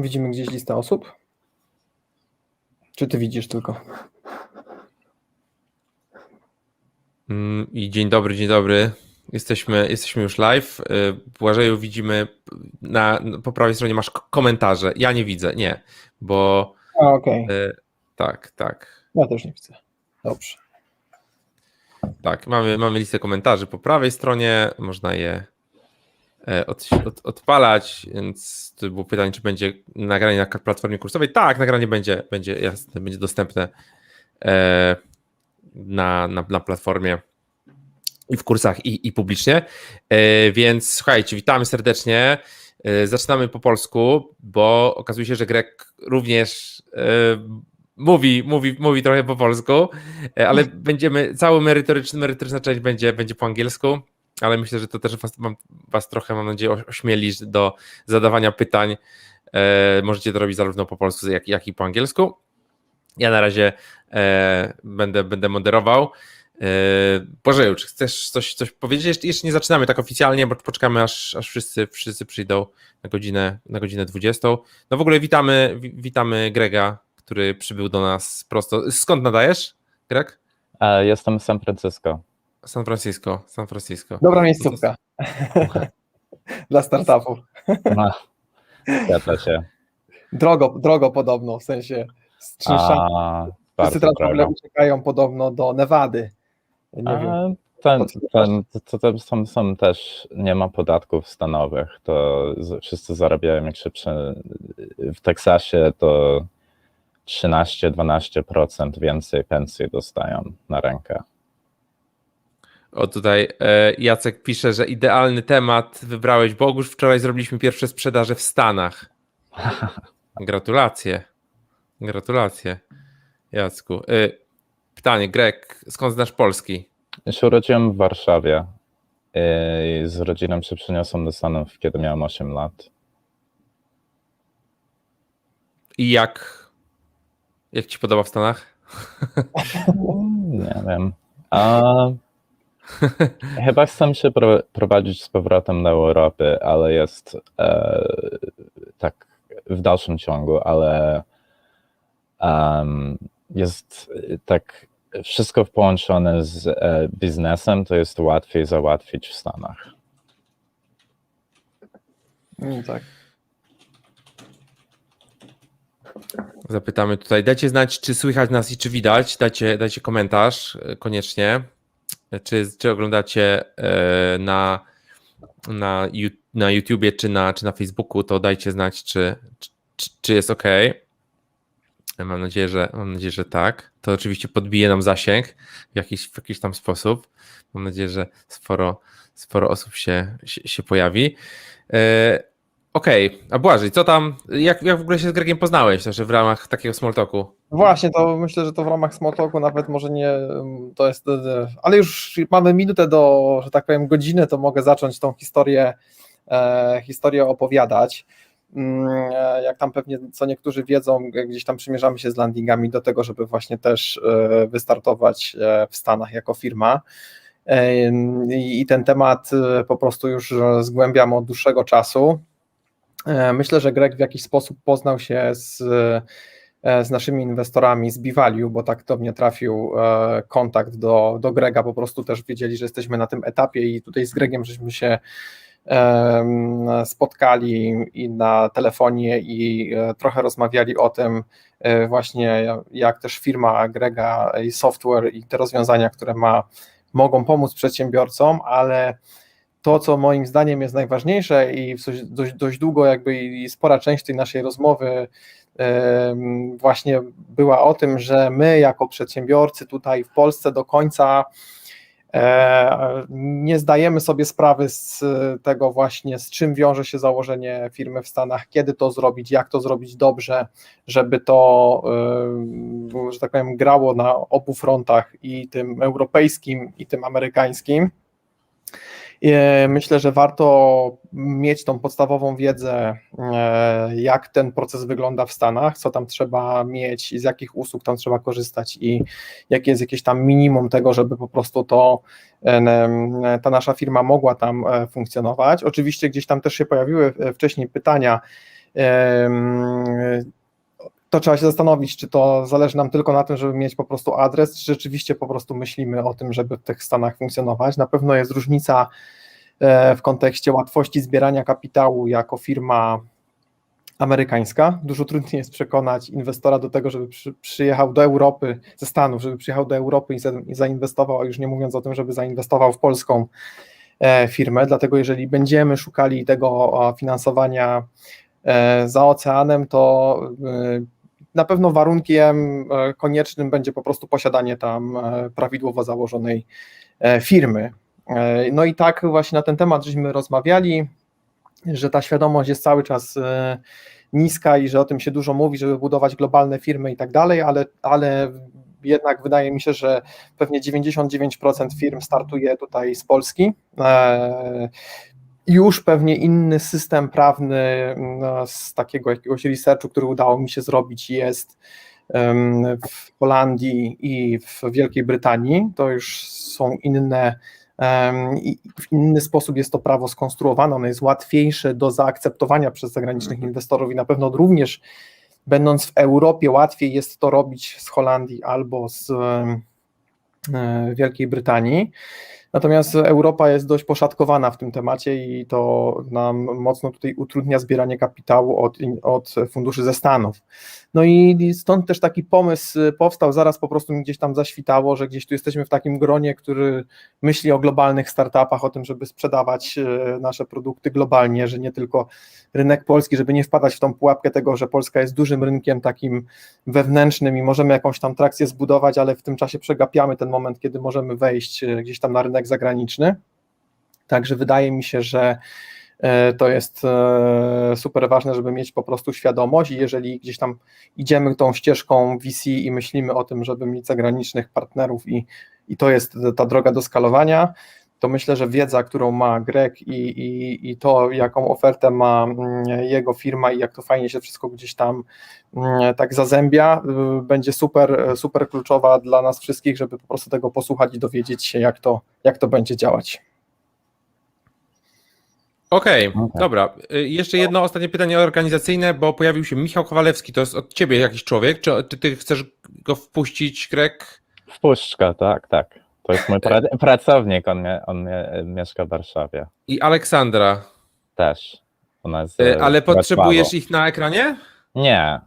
Widzimy gdzieś listę osób? Czy ty widzisz tylko? I dzień dobry. Jesteśmy już live. Błażeju, widzimy po prawej stronie masz komentarze. Ja nie widzę, nie, bo... Okej. Tak. Ja też nie widzę. Dobrze. Tak, mamy listę komentarzy po prawej stronie, można je odpalać, więc to było pytanie, czy będzie nagranie na platformie kursowej. Tak, nagranie będzie jasne, będzie dostępne na platformie i w kursach i publicznie, więc słuchajcie, witamy serdecznie, zaczynamy po polsku, bo okazuje się, że Greg również mówi trochę po polsku, ale cały merytoryczna część będzie po angielsku, ale myślę, że to też was trochę, mam nadzieję, ośmieli do zadawania pytań. Możecie to robić zarówno po polsku, jak i po angielsku. Ja na razie będę moderował. Błażeju, czy chcesz coś powiedzieć? Jeszcze nie zaczynamy tak oficjalnie, bo poczekamy aż wszyscy przyjdą na godzinę 20. No w ogóle witamy Grega, który przybył do nas prosto. Skąd nadajesz, Greg? Jestem z San Francisco. San Francisco. Dobra miejscówka dla startupów. No, zgadza się. Drogo podobno, w sensie z czynszami. Wszyscy teraz w ogóle uciekają podobno do Nevady. Nie wiem. Są też, nie ma podatków stanowych, to wszyscy zarabiają jak się w Teksasie to 13-12% więcej pensji dostają na rękę. O, tutaj Jacek pisze, że idealny temat wybrałeś, bo już wczoraj zrobiliśmy pierwsze sprzedaże w Stanach. Gratulacje, Jacku. Pytanie, Greg, skąd znasz polski? Ja się urodziłem w Warszawie i z rodziną się przeniosłem do Stanów, kiedy miałem 8 lat. I jak ci podoba w Stanach? Nie wiem. Chyba chcę się prowadzić z powrotem do Europy, ale jest tak w dalszym ciągu, ale jest tak wszystko połączone z biznesem, to jest łatwiej załatwić w Stanach. Tak. Zapytamy tutaj, dajcie znać, czy słychać nas i czy widać, dajcie komentarz koniecznie, czy oglądacie na YouTubie, czy na Facebooku, to dajcie znać, czy jest ok. Mam nadzieję, że tak. To oczywiście podbije nam zasięg w jakiś tam sposób. Mam nadzieję, że sporo osób się pojawi. Okej, a Błażej, co tam, jak w ogóle się z Gregiem poznałeś, też w ramach takiego small talku? Właśnie, to myślę, że to w ramach small talku nawet może nie, to jest, ale już mamy minutę do, że tak powiem, godzinę, to mogę zacząć tą historię opowiadać. Jak tam pewnie co niektórzy wiedzą, gdzieś tam przymierzamy się z landingami do tego, żeby właśnie też wystartować w Stanach jako firma. I ten temat po prostu już zgłębiam od dłuższego czasu. Myślę, że Greg w jakiś sposób poznał się z naszymi inwestorami z B-Value, bo tak do mnie trafił kontakt do Grega, po prostu też wiedzieli, że jesteśmy na tym etapie i tutaj z Gregiem żeśmy się spotkali i na telefonie i trochę rozmawiali o tym właśnie, jak też firma Grega i software i te rozwiązania, które mogą pomóc przedsiębiorcom, ale to, co moim zdaniem jest najważniejsze i dość długo jakby i spora część tej naszej rozmowy właśnie była o tym, że my jako przedsiębiorcy tutaj w Polsce do końca nie zdajemy sobie sprawy z tego właśnie, z czym wiąże się założenie firmy w Stanach, kiedy to zrobić, jak to zrobić dobrze, żeby to, że tak powiem, grało na obu frontach, i tym europejskim, i tym amerykańskim. Myślę, że warto mieć tą podstawową wiedzę, jak ten proces wygląda w Stanach, co tam trzeba mieć i z jakich usług tam trzeba korzystać i jakie jest jakieś tam minimum tego, żeby po prostu ta nasza firma mogła tam funkcjonować. Oczywiście gdzieś tam też się pojawiły wcześniej pytania to trzeba się zastanowić, czy to zależy nam tylko na tym, żeby mieć po prostu adres, czy rzeczywiście po prostu myślimy o tym, żeby w tych Stanach funkcjonować. Na pewno jest różnica w kontekście łatwości zbierania kapitału jako firma amerykańska. Dużo trudniej jest przekonać inwestora do tego, żeby przyjechał do Europy, ze Stanów, żeby przyjechał do Europy i zainwestował, a już nie mówiąc o tym, żeby zainwestował w polską firmę. Dlatego jeżeli będziemy szukali tego finansowania za oceanem, to na pewno warunkiem koniecznym będzie po prostu posiadanie tam prawidłowo założonej firmy. No i tak właśnie na ten temat żeśmy rozmawiali, że ta świadomość jest cały czas niska i że o tym się dużo mówi, żeby budować globalne firmy i tak dalej, ale jednak wydaje mi się, że pewnie 99% firm startuje tutaj z Polski. Już pewnie inny system prawny z takiego jakiegoś researchu, który udało mi się zrobić, jest w Holandii i w Wielkiej Brytanii. To już są inne i w inny sposób jest to prawo skonstruowane, ono jest łatwiejsze do zaakceptowania przez zagranicznych inwestorów i na pewno również będąc w Europie łatwiej jest to robić z Holandii albo z Wielkiej Brytanii. Natomiast Europa jest dość poszatkowana w tym temacie i to nam mocno tutaj utrudnia zbieranie kapitału od funduszy ze Stanów. No i stąd też taki pomysł powstał, zaraz po prostu mi gdzieś tam zaświtało, że gdzieś tu jesteśmy w takim gronie, który myśli o globalnych startupach, o tym, żeby sprzedawać nasze produkty globalnie, że nie tylko rynek polski, żeby nie wpadać w tą pułapkę tego, że Polska jest dużym rynkiem takim wewnętrznym i możemy jakąś tam trakcję zbudować, ale w tym czasie przegapiamy ten moment, kiedy możemy wejść gdzieś tam na rynek zagraniczny. Także wydaje mi się, że to jest super ważne, żeby mieć po prostu świadomość i jeżeli gdzieś tam idziemy tą ścieżką VC i myślimy o tym, żeby mieć zagranicznych partnerów i to jest ta droga do skalowania, to myślę, że wiedza, którą ma Greg i to, jaką ofertę ma jego firma i jak to fajnie się wszystko gdzieś tam tak zazębia, będzie super kluczowa dla nas wszystkich, żeby po prostu tego posłuchać i dowiedzieć się, jak to będzie działać. Okej, dobra. Jeszcze jedno ostatnie pytanie organizacyjne, bo pojawił się Michał Kowalewski, to jest od ciebie jakiś człowiek, czy ty chcesz go wpuścić, Greg? Wpuść go, tak. To jest mój pracownik, on mieszka w Warszawie. I Aleksandra. Też. Ona jest Ale potrzebujesz ich na ekranie? Nie.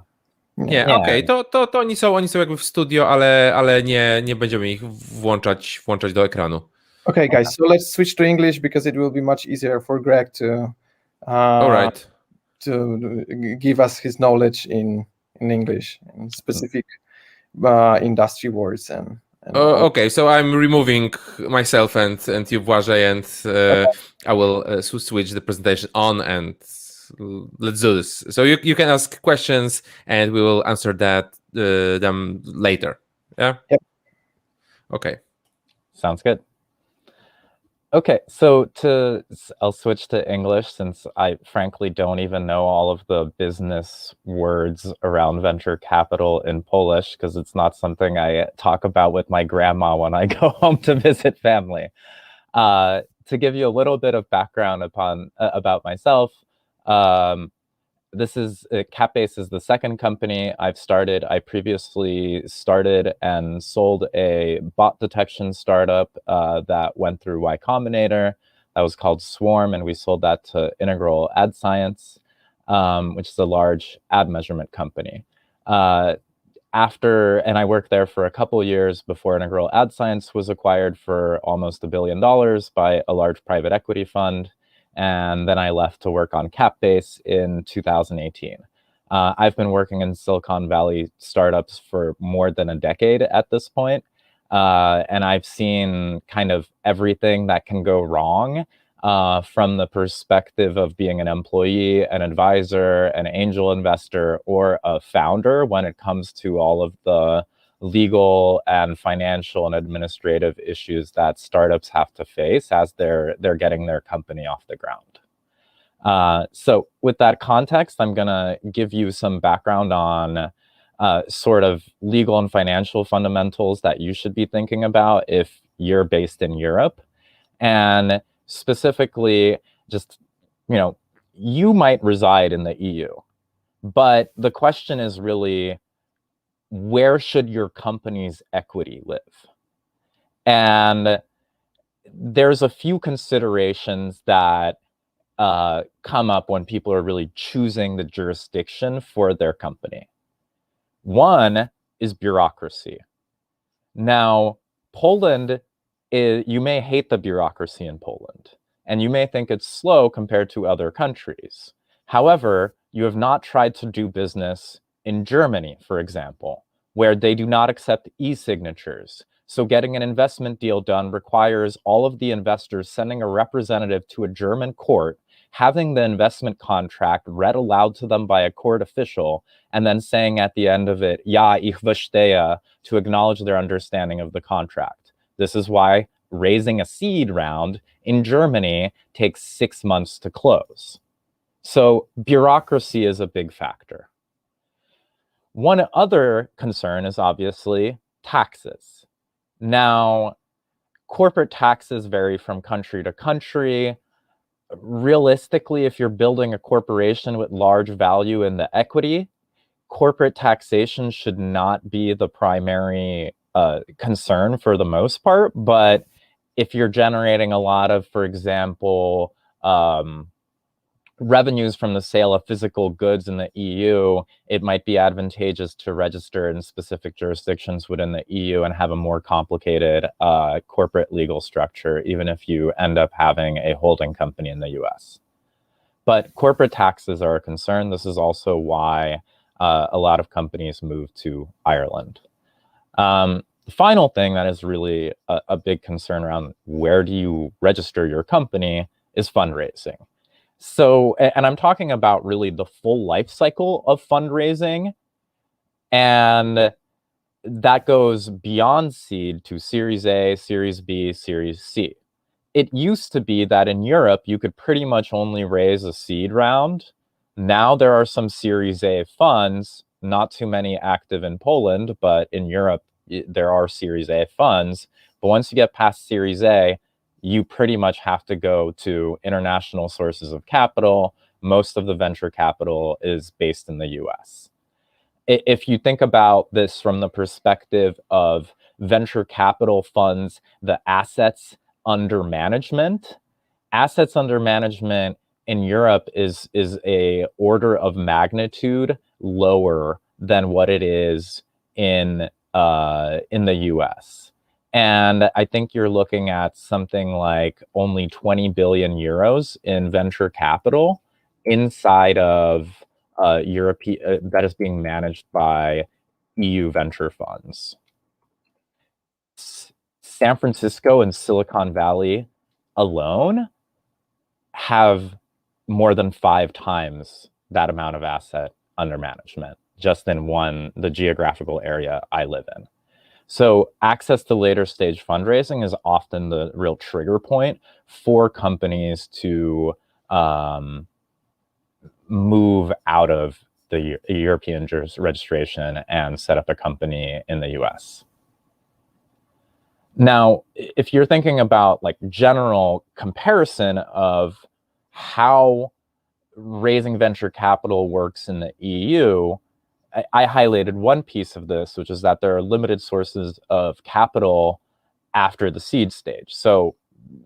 Nie, okej, to oni są jakby w studio, ale nie będziemy ich włączać do ekranu. Okay, guys, so let's switch to English because it will be much easier for Greg to give us his knowledge in English, in specific industry words. Okay, so I'm removing myself and you, Błażej, and I will switch the presentation on and let's do this. So you can ask questions and we will answer them later. Yeah? Yep. Okay. Sounds good. Okay, so I'll switch to English since I frankly don't even know all of the business words around venture capital in Polish because it's not something I talk about with my grandma when I go home to visit family. To give you a little bit of background about myself, this is Capbase is the second company I've started. I previously started and sold a bot detection startup that went through Y Combinator. That was called Swarm, and we sold that to Integral Ad Science, which is a large ad measurement company. And I worked there for a couple of years before Integral Ad Science was acquired for almost $1 billion by a large private equity fund. And then I left to work on Capbase in 2018. I've been working in Silicon Valley startups for more than a decade at this point. And I've seen kind of everything that can go wrong from the perspective of being an employee, an advisor, an angel investor, or a founder when it comes to all of the legal and financial and administrative issues that startups have to face as they're getting their company off the ground. So with that context, I'm going to give you some background on sort of legal and financial fundamentals that you should be thinking about if you're based in Europe. And specifically, just, you might reside in the EU. But the question is really, where should your company's equity live? And there's a few considerations that come up when people are really choosing the jurisdiction for their company. One is bureaucracy. Now, Poland, you may hate the bureaucracy in Poland, and you may think it's slow compared to other countries. However, you have not tried to do business in Germany, for example, where they do not accept e-signatures. So getting an investment deal done requires all of the investors sending a representative to a German court, having the investment contract read aloud to them by a court official, and then saying at the end of it, ja, ich verstehe, to acknowledge their understanding of the contract. This is why raising a seed round in Germany takes 6 months to close. So bureaucracy is a big factor. One other concern is obviously taxes. Now, corporate taxes vary from country to country. Realistically, if you're building a corporation with large value in the equity, corporate taxation should not be the primary concern for the most part. But if you're generating a lot of, for example, revenues from the sale of physical goods in the EU, it might be advantageous to register in specific jurisdictions within the EU and have a more complicated corporate legal structure, even if you end up having a holding company in the US. But corporate taxes are a concern. This is also why a lot of companies move to Ireland. The final thing that is really a big concern around where do you register your company is fundraising. So, and I'm talking about really the full life cycle of fundraising, and that goes beyond seed to Series A, Series B, Series C. It used to be that in Europe, you could pretty much only raise a seed round. Now there are some Series A funds, not too many active in Poland, but in Europe, there are Series A funds. But once you get past Series A, you pretty much have to go to international sources of capital. Most of the venture capital is based in the US. If you think about this from the perspective of venture capital funds, the assets under management in Europe is a order of magnitude lower than what it is in the US. And I think you're looking at something like only 20 billion euros in venture capital inside of Europe that is being managed by EU venture funds. San Francisco and Silicon Valley alone have more than 5 times that amount of asset under management, just in the geographical area I live in. So access to later stage fundraising is often the real trigger point for companies to move out of the European registration and set up a company in the US. Now, if you're thinking about like general comparison of how raising venture capital works in the EU, I highlighted one piece of this, which is that there are limited sources of capital after the seed stage. So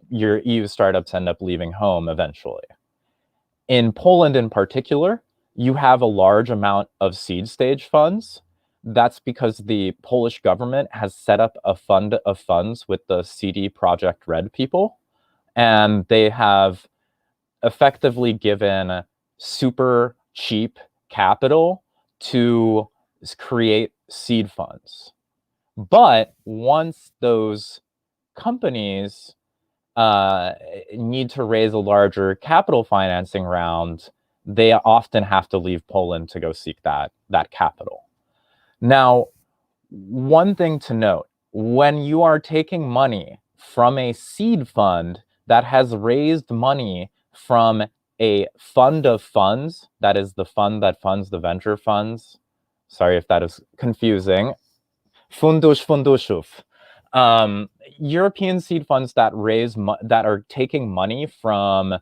your EU startups end up leaving home eventually. In Poland in particular, you have a large amount of seed stage funds. That's because the Polish government has set up a fund of funds with the CD Projekt Red people, and they have effectively given super cheap capital to create seed funds. But once those companies need to raise a larger capital financing round, they often have to leave Poland to go seek that capital. Now, one thing to note, when you are taking money from a seed fund that has raised money from a fund of funds, that is the fund that funds the venture funds. Sorry if that is confusing. Funduszów. European seed funds that that are taking money from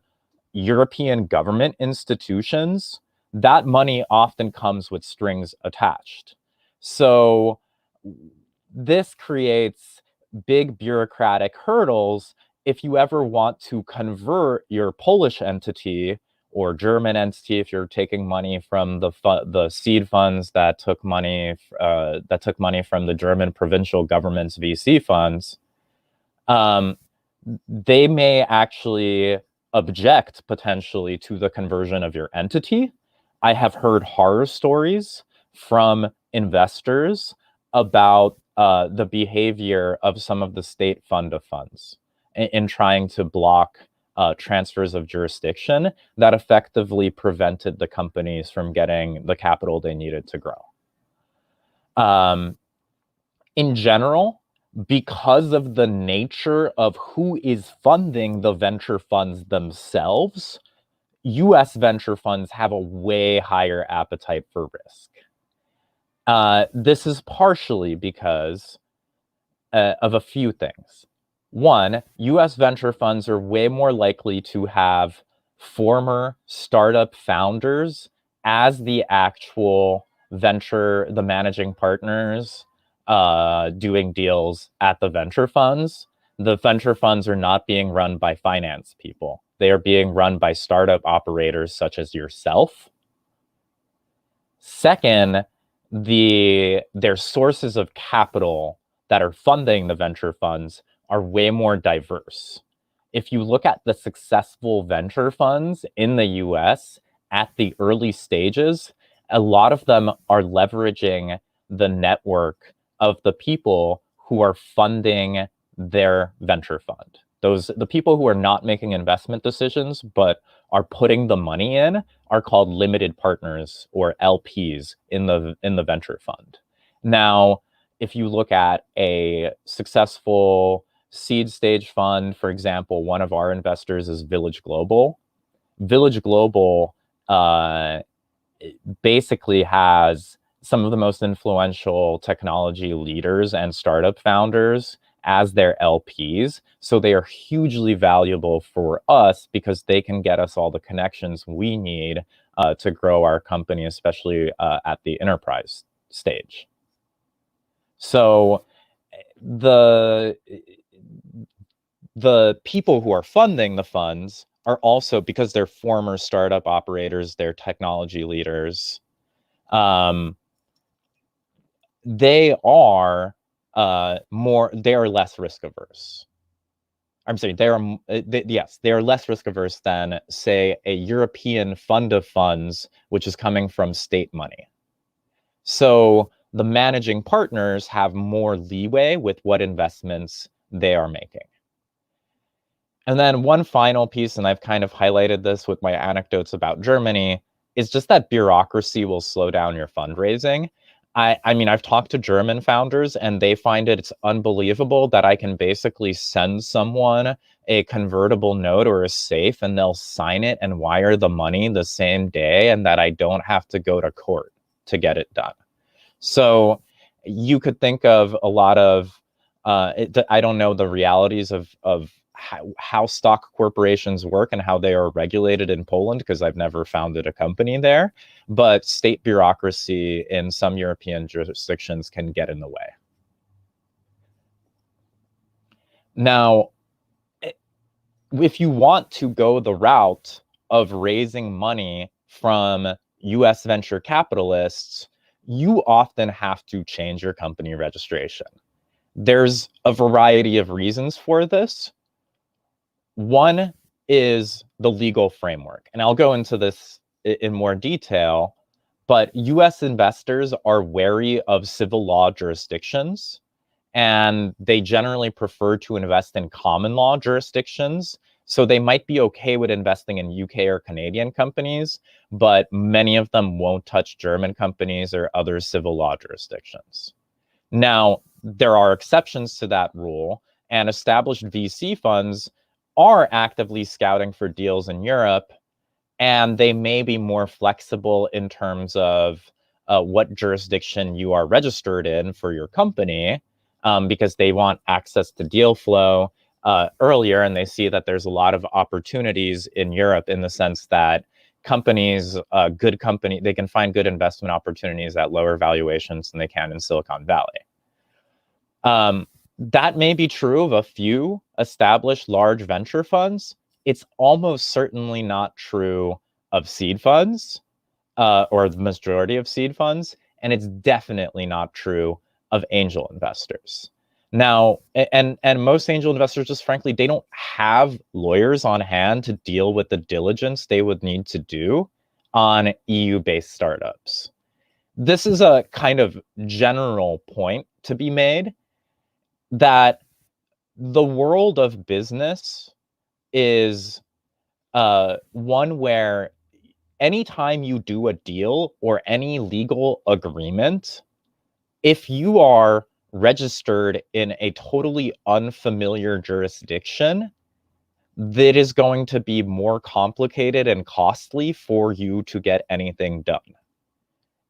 European government institutions that money often comes with strings attached. So this creates big bureaucratic hurdles if you ever want to convert your Polish entity or German entity, if you're taking money from the seed funds that took money from the German provincial government's VC funds. They may actually object potentially to the conversion of your entity. I have heard horror stories from investors about the behavior of some of the state fund of funds in trying to block transfers of jurisdiction that effectively prevented the companies from getting the capital they needed to grow. In general, because of the nature of who is funding the venture funds themselves, US venture funds have a way higher appetite for risk. This is partially because of a few things. One, US venture funds are way more likely to have former startup founders as the actual the managing partners doing deals at the venture funds. The venture funds are not being run by finance people. They are being run by startup operators such as yourself. Second, their sources of capital that are funding the venture funds are way more diverse. If you look at the successful venture funds in the US at the early stages, a lot of them are leveraging the network of the people who are funding their venture fund. The people who are not making investment decisions but are putting the money in are called limited partners or LPs in the venture fund. Now, if you look at a successful seed stage fund, for example, one of our investors is Village Global. Village Global basically has some of the most influential technology leaders and startup founders as their LPs. So they are hugely valuable for us because they can get us all the connections we need to grow our company, especially at the enterprise stage. So the people who are funding the funds are also, because they're former startup operators, they're technology leaders, they are less risk averse. I'm sorry, they are less risk averse than, say, a European fund of funds, which is coming from state money. So the managing partners have more leeway with what investments they are making. And then one final piece, and I've kind of highlighted this with my anecdotes about Germany, is just that bureaucracy will slow down your fundraising. I mean, I've talked to German founders and they find it's unbelievable that I can basically send someone a convertible note or a safe and they'll sign it and wire the money the same day, and that I don't have to go to court to get it done. So you could think of a lot of, I don't know the realities of how stock corporations work and how they are regulated in Poland, because I've never founded a company there, but state bureaucracy in some European jurisdictions can get in the way. Now, if you want to go the route of raising money from US venture capitalists, you often have to change your company registration. There's a variety of reasons for this. One is the legal framework, and I'll go into this in more detail, but US investors are wary of civil law jurisdictions, and they generally prefer to invest in common law jurisdictions. So they might be okay with investing in UK or Canadian companies, but many of them won't touch German companies or other civil law jurisdictions. Now, there are exceptions to that rule, and established VC funds are actively scouting for deals in Europe, and they may be more flexible in terms of what jurisdiction you are registered in for your company, because they want access to deal flow earlier, and they see that there's a lot of opportunities in Europe in the sense that companies, they can find good investment opportunities at lower valuations than they can in Silicon Valley. That may be true of a few established large venture funds. It's almost certainly not true of seed funds, or the majority of seed funds, and it's definitely not true of angel investors. Now, and most angel investors, just frankly, they don't have lawyers on hand to deal with the diligence they would need to do on EU-based startups. This is a kind of general point to be made, that the world of business is one where anytime you do a deal or any legal agreement, if you are registered in a totally unfamiliar jurisdiction, that is going to be more complicated and costly for you to get anything done.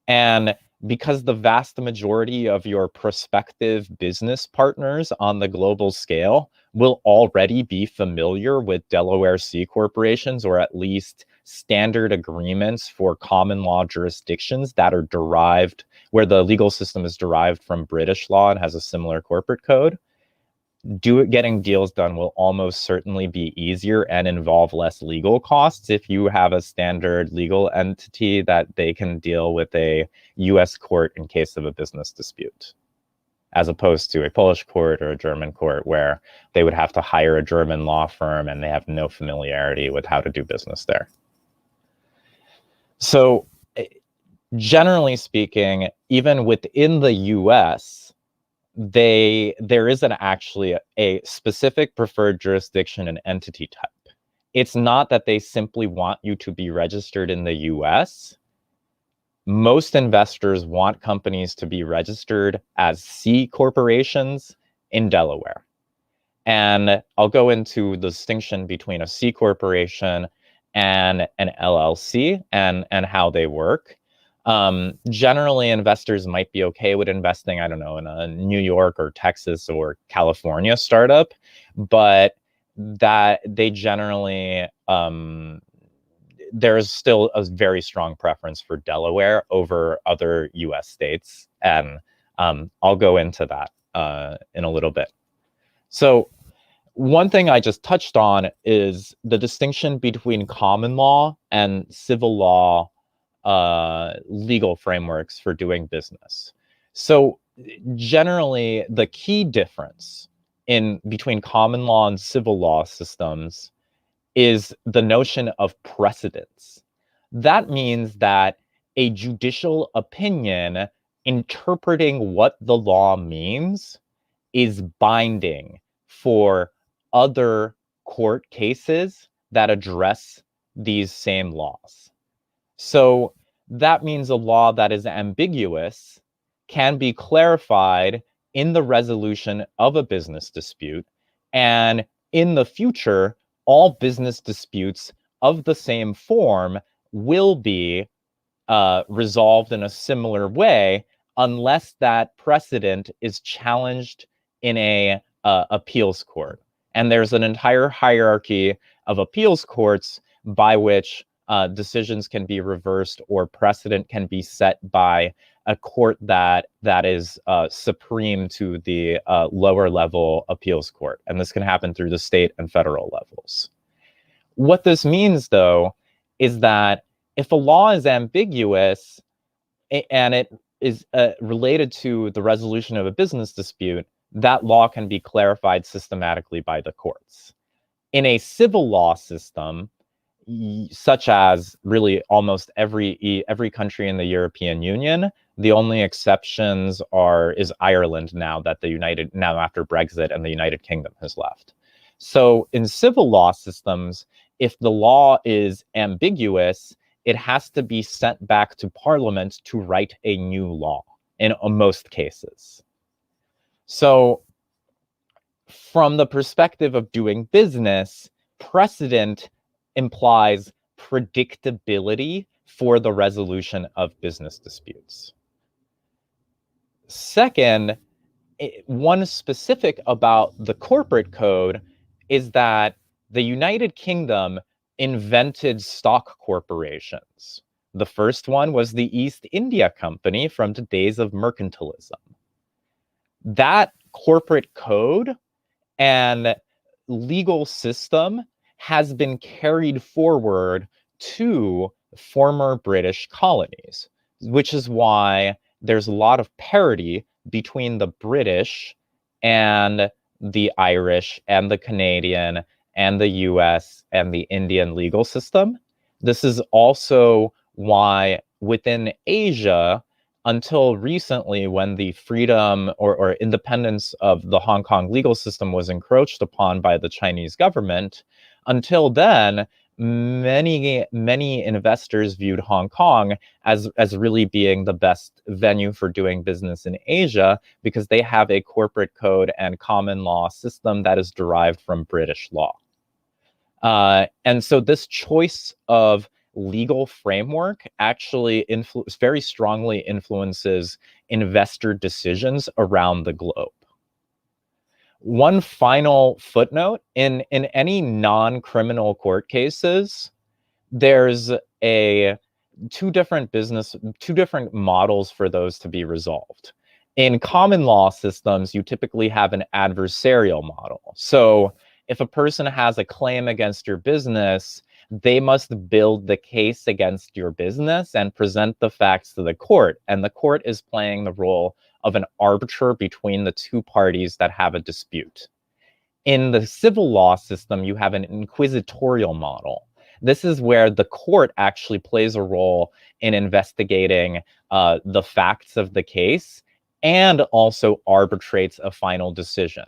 And because the vast majority of your prospective business partners on the global scale will already be familiar with Delaware C corporations, or at least standard agreements for common law jurisdictions that are derived, where the legal system is derived from British law and has a similar corporate code, getting deals done will almost certainly be easier and involve less legal costs if you have a standard legal entity that they can deal with a US court in case of a business dispute, as opposed to a Polish court or a German court where they would have to hire a German law firm and they have no familiarity with how to do business there. So generally speaking, even within the US, there isn't actually a specific preferred jurisdiction and entity type. It's not that they simply want you to be registered in the US. Most investors want companies to be registered as C corporations in Delaware. And I'll go into the distinction between a C corporation and an LLC and how they work. Generally, investors might be okay with investing, I don't know, in a New York or Texas or California startup, but that they generally, there's still a very strong preference for Delaware over other US states. And I'll go into that in a little bit. So one thing I just touched on is the distinction between common law and civil law legal frameworks for doing business. So generally, the key difference between common law and civil law systems is the notion of precedence. That means that a judicial opinion interpreting what the law means is binding for other court cases that address these same laws. So that means a law that is ambiguous can be clarified in the resolution of a business dispute. And in the future, all business disputes of the same form will be resolved in a similar way, unless that precedent is challenged in a appeals court. And there's an entire hierarchy of appeals courts by which decisions can be reversed or precedent can be set by a court that is supreme to the lower level appeals court. And this can happen through the state and federal levels. What this means, though, is that if a law is ambiguous and it is related to the resolution of a business dispute, that law can be clarified systematically by the courts. In a civil law system, such as really almost every country in the European Union, the only exceptions is Ireland now after Brexit and the United Kingdom has left. So in civil law systems, if the law is ambiguous, it has to be sent back to Parliament to write a new law in most cases. So from the perspective of doing business, precedent implies predictability for the resolution of business disputes. Second, one specific about the corporate code is that the United Kingdom invented stock corporations. The first one was the East India Company from the days of mercantilism. That corporate code and legal system has been carried forward to former British colonies, which is why there's a lot of parity between the British and the Irish and the Canadian and the US and the Indian legal system. This is also why within Asia, until recently, when the freedom or independence of the Hong Kong legal system was encroached upon by the Chinese government, until then, many investors viewed Hong Kong as really being the best venue for doing business in Asia, because they have a corporate code and common law system that is derived from British law. And so this choice of legal framework actually very strongly influences investor decisions around the globe. One final footnote, in any non-criminal court cases, there's two different models for those to be resolved. In common law systems, you typically have an adversarial model. So if a person has a claim against your business, they must build the case against your business and present the facts to the court. And the court is playing the role of an arbiter between the two parties that have a dispute. In the civil law system, you have an inquisitorial model. This is where the court actually plays a role in investigating the facts of the case and also arbitrates a final decision.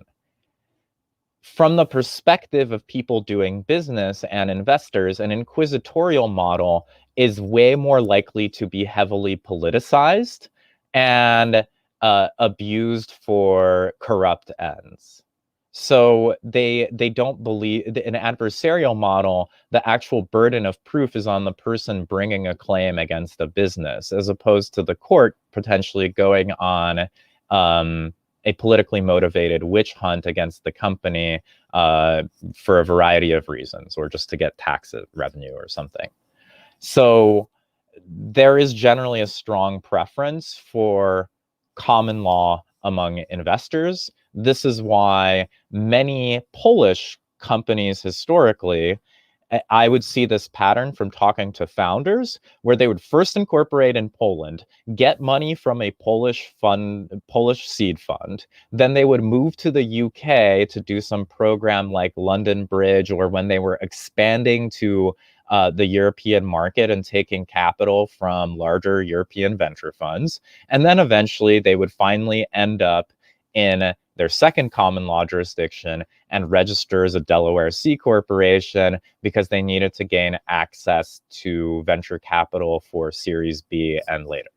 From the perspective of people doing business and investors, an inquisitorial model is way more likely to be heavily politicized and abused for corrupt ends. So they don't believe in an adversarial model, the actual burden of proof is on the person bringing a claim against a business, as opposed to the court potentially going on a politically motivated witch hunt against the company for a variety of reasons, or just to get tax revenue or something. So there is generally a strong preference for common law among investors. This is why many Polish companies historically, I would see this pattern from talking to founders, where they would first incorporate in Poland, get money from a Polish seed fund, then they would move to the UK to do some program like London Bridge, or when they were expanding to the European market and taking capital from larger European venture funds. And then eventually they would finally end up in their second common law jurisdiction and register as a Delaware C corporation, because they needed to gain access to venture capital for Series B and later.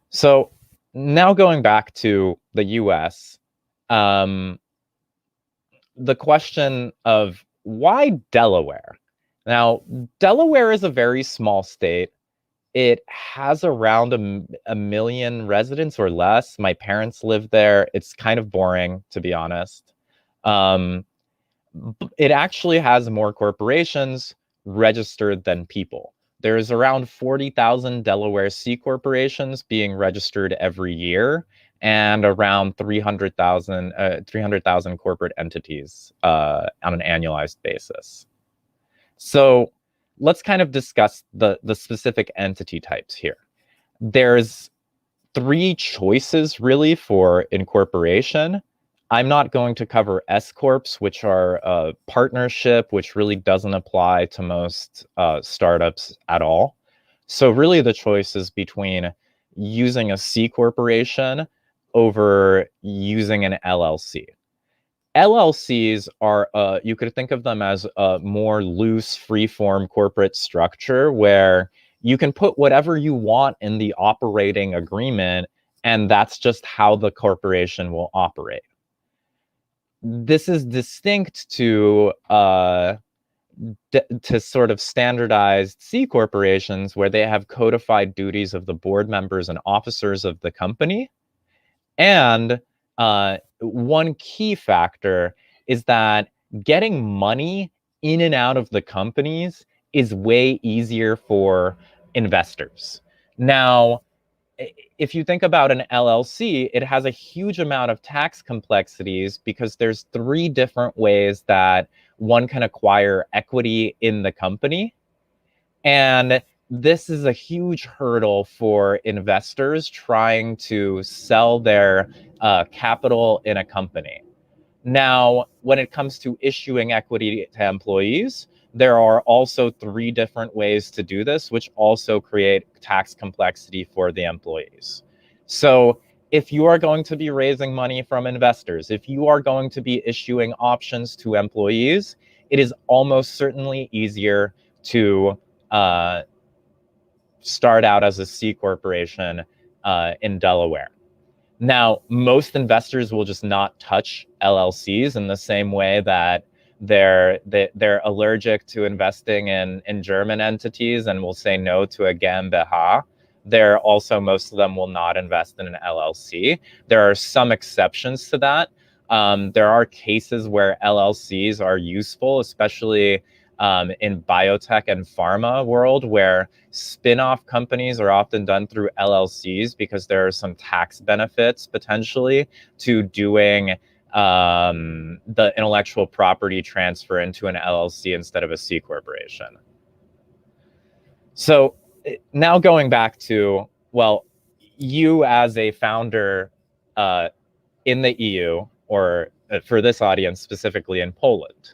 So now going back to the US, the question of why Delaware? Now, Delaware is a very small state. It has around a million residents or less. My parents live there. It's kind of boring, to be honest. It actually has more corporations registered than people. There's around 40,000 Delaware C corporations being registered every year, and around 300,000 corporate entities on an annualized basis. So let's kind of discuss the specific entity types here. There's three choices really for incorporation. I'm not going to cover S-Corps, which are a partnership, which really doesn't apply to most startups at all. So really the choice is between using a C corporation over using an LLC. LLCs are, you could think of them as a more loose, free-form corporate structure where you can put whatever you want in the operating agreement, and that's just how the corporation will operate. This is distinct to sort of standardized C corporations, where they have codified duties of the board members and officers of the company. And one key factor is that getting money in and out of the companies is way easier for investors. Now, if you think about an LLC, it has a huge amount of tax complexities because there's 3 different ways that one can acquire equity in the company. And this is a huge hurdle for investors trying to sell their capital in a company. Now, when it comes to issuing equity to employees, there are also 3 different ways to do this, which also create tax complexity for the employees. So if you are going to be raising money from investors, if you are going to be issuing options to employees, it is almost certainly easier to start out as a C corporation in Delaware. Now, most investors will just not touch LLCs in the same way that they're allergic to investing in German entities and will say no to a GmbH. They're also, most of them will not invest in an LLC. There are some exceptions to that. There are cases where LLCs are useful, especially in biotech and pharma world, where spin-off companies are often done through LLCs because there are some tax benefits potentially to doing the intellectual property transfer into an LLC instead of a C corporation. So now going back to, well, you as a founder in the EU, or for this audience specifically in Poland,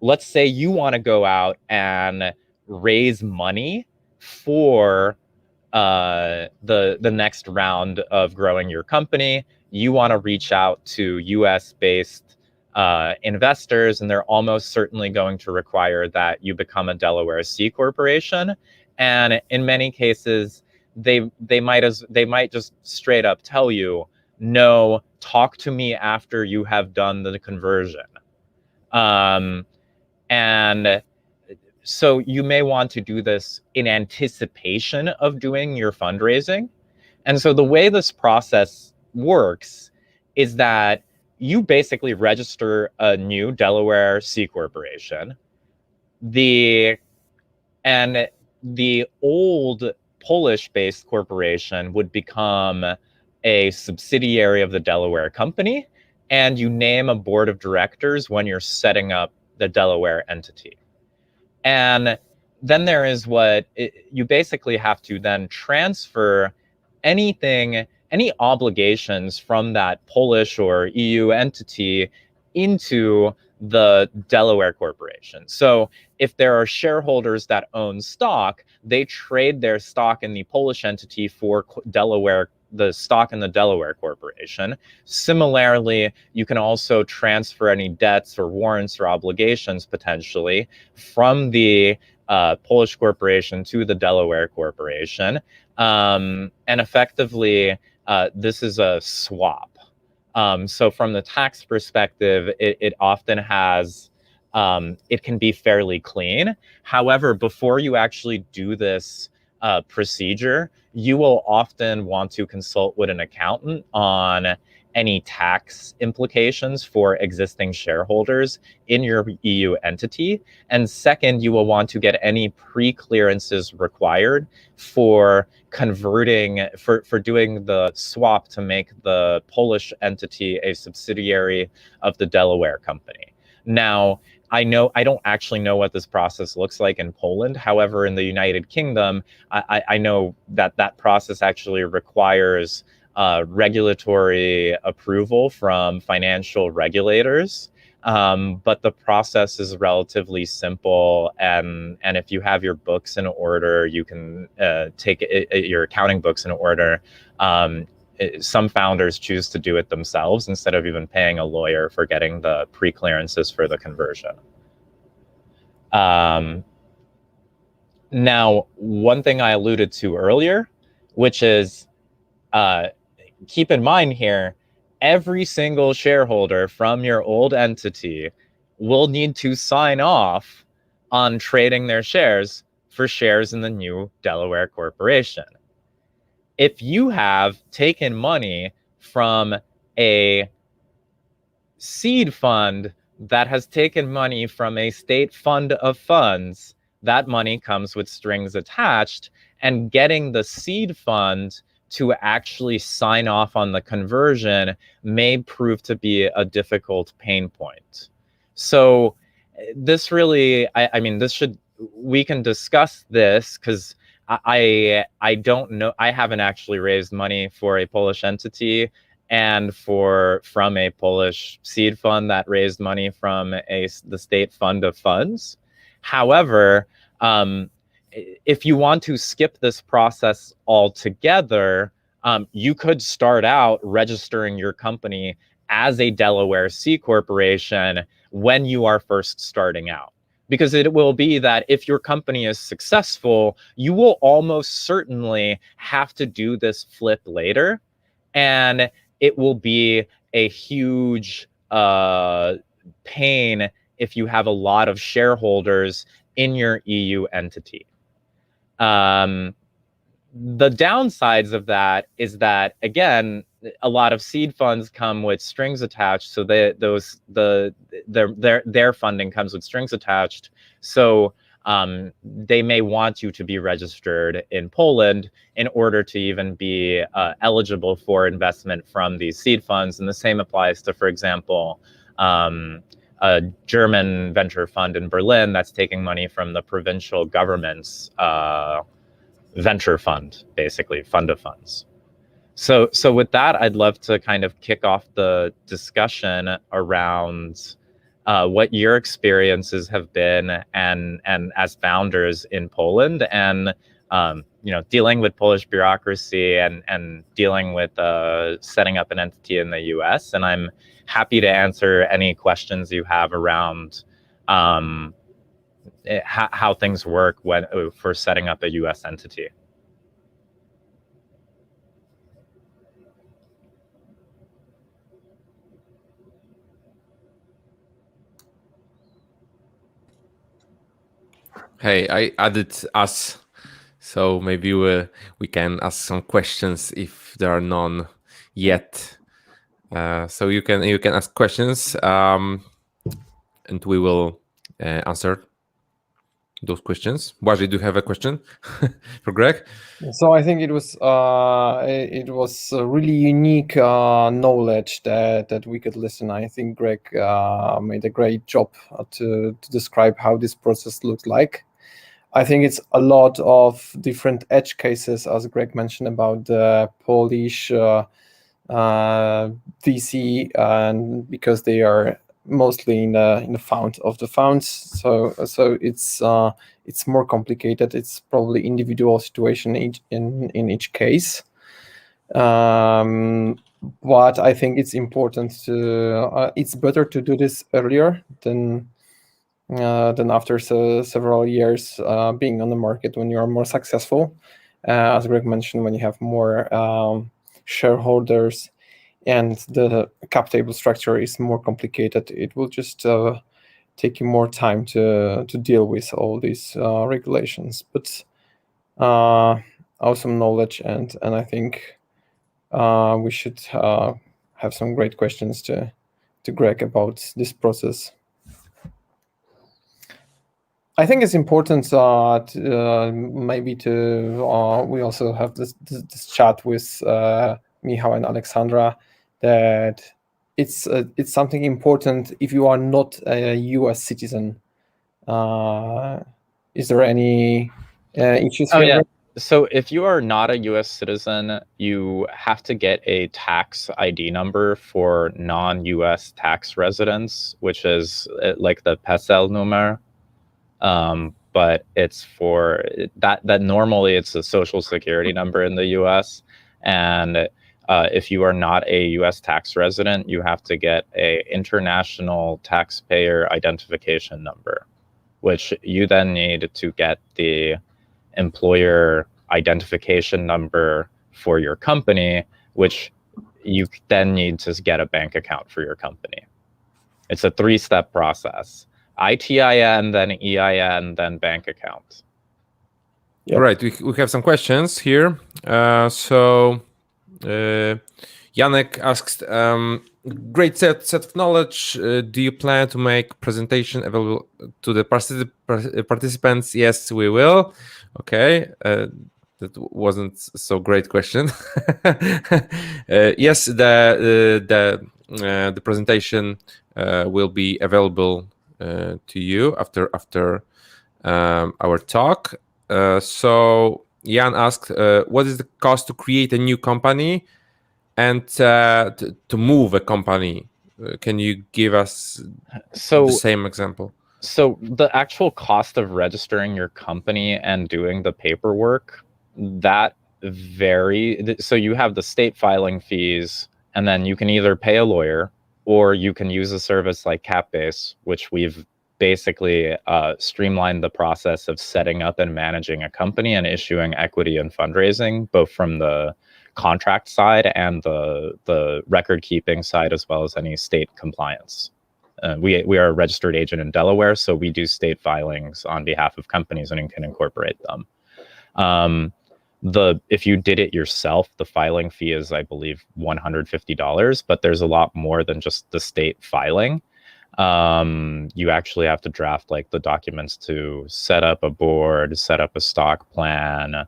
let's say you want to go out and raise money for the next round of growing your company. You want to reach out to US-based investors, and they're almost certainly going to require that you become a Delaware C corporation. And in many cases, they might just straight up tell you, no, talk to me after you have done the conversion. And so you may want to do this in anticipation of doing your fundraising. And so the way this process works is that you basically register a new Delaware C corporation. The old Polish-based corporation would become a subsidiary of the Delaware company, and you name a board of directors when you're setting up the Delaware entity. And then there is you basically have to then transfer any obligations from that Polish or EU entity into the Delaware corporation. So if there are shareholders that own stock, they trade their stock in the Polish entity for the stock in the Delaware corporation. Similarly, you can also transfer any debts or warrants or obligations potentially from the Polish corporation to the Delaware corporation. And effectively, this is a swap. So from the tax perspective, it often has, it can be fairly clean. However, before you actually do this procedure, you will often want to consult with an accountant on any tax implications for existing shareholders in your EU entity. And second, you will want to get any pre-clearances required for converting, for doing the swap to make the Polish entity a subsidiary of the Delaware company. Now, I don't actually know what this process looks like in Poland. However, in the United Kingdom, I know that process actually requires regulatory approval from financial regulators. But the process is relatively simple, and if you have your books in order, you can take your accounting books in order. Some founders choose to do it themselves instead of even paying a lawyer for getting the pre-clearances for the conversion. Now, one thing I alluded to earlier, which is, keep in mind here, every single shareholder from your old entity will need to sign off on trading their shares for shares in the new Delaware corporation. If you have taken money from a seed fund that has taken money from a state fund of funds, that money comes with strings attached, and getting the seed fund to actually sign off on the conversion may prove to be a difficult pain point. So this really, I mean, we can discuss this because I don't know, I haven't actually raised money for a Polish entity and from a Polish seed fund that raised money from the state fund of funds. However, if you want to skip this process altogether, you could start out registering your company as a Delaware C corporation when you are first starting out. Because it will be that if your company is successful, you will almost certainly have to do this flip later. And it will be a huge pain if you have a lot of shareholders in your EU entity. The downsides of that is that, again, a lot of seed funds come with strings attached, so their funding comes with strings attached. So they may want you to be registered in Poland in order to even be eligible for investment from these seed funds. And the same applies to, for example, a German venture fund in Berlin that's taking money from the provincial government's venture fund, basically fund of funds. So with that, I'd love to kind of kick off the discussion around what your experiences have been and as founders in Poland, and dealing with Polish bureaucracy and dealing with setting up an entity in the US. And I'm happy to answer any questions you have around how things work for setting up a US entity. Hey, I added us, so maybe we can ask some questions if there are none yet. So you can ask questions, and we will answer those questions. Błażej, do you have a question for Greg? So I think it was a really unique knowledge that we could listen. I think Greg made a great job to describe how this process looks like. I think it's a lot of different edge cases, as Greg mentioned, about the Polish VC, and because they are mostly in the fund of the funds, so it's more complicated. It's probably individual situation in each case, but I think it's important to it's better to do this earlier than after several years being on the market, when you are more successful. As Greg mentioned, when you have more shareholders and the cap table structure is more complicated, it will just take you more time to deal with all these regulations. But awesome knowledge, and I think we should have some great questions to Greg about this process. I think it's important maybe we also have this chat with Michał and Alexandra, that it's something important if you are not a US citizen. Is there any issues here? Yeah. So if you are not a US citizen, you have to get a tax ID number for non-US tax residents, which is like the PESEL number. But it's for that normally it's a social security number in the US. And if you are not a US tax resident, you have to get a international taxpayer identification number, which you then need to get the employer identification number for your company, which you then need to get a bank account for your company. It's a 3-step process. ITIN, then EIN, then bank account. Yep. All right, we have some questions here. So Janek asked, great set of knowledge. Do you plan to make presentation available to the participants? Yes, we will. Okay. That wasn't so great question. Yes, the presentation will be available to you after our talk. So Jan asked, what is the cost to create a new company and to move a company? Can you give us the same example? So the actual cost of registering your company and doing the paperwork, that vary. So you have the state filing fees, and then you can either pay a lawyer or you can use a service like Capbase, which we've basically streamlined the process of setting up and managing a company and issuing equity and fundraising, both from the contract side and the record keeping side, as well as any state compliance. We are a registered agent in Delaware, so we do state filings on behalf of companies and can incorporate them. If you did it yourself, the filing fee is, I believe, $150, but there's a lot more than just the state filing. You actually have to draft like the documents to set up a board, set up a stock plan,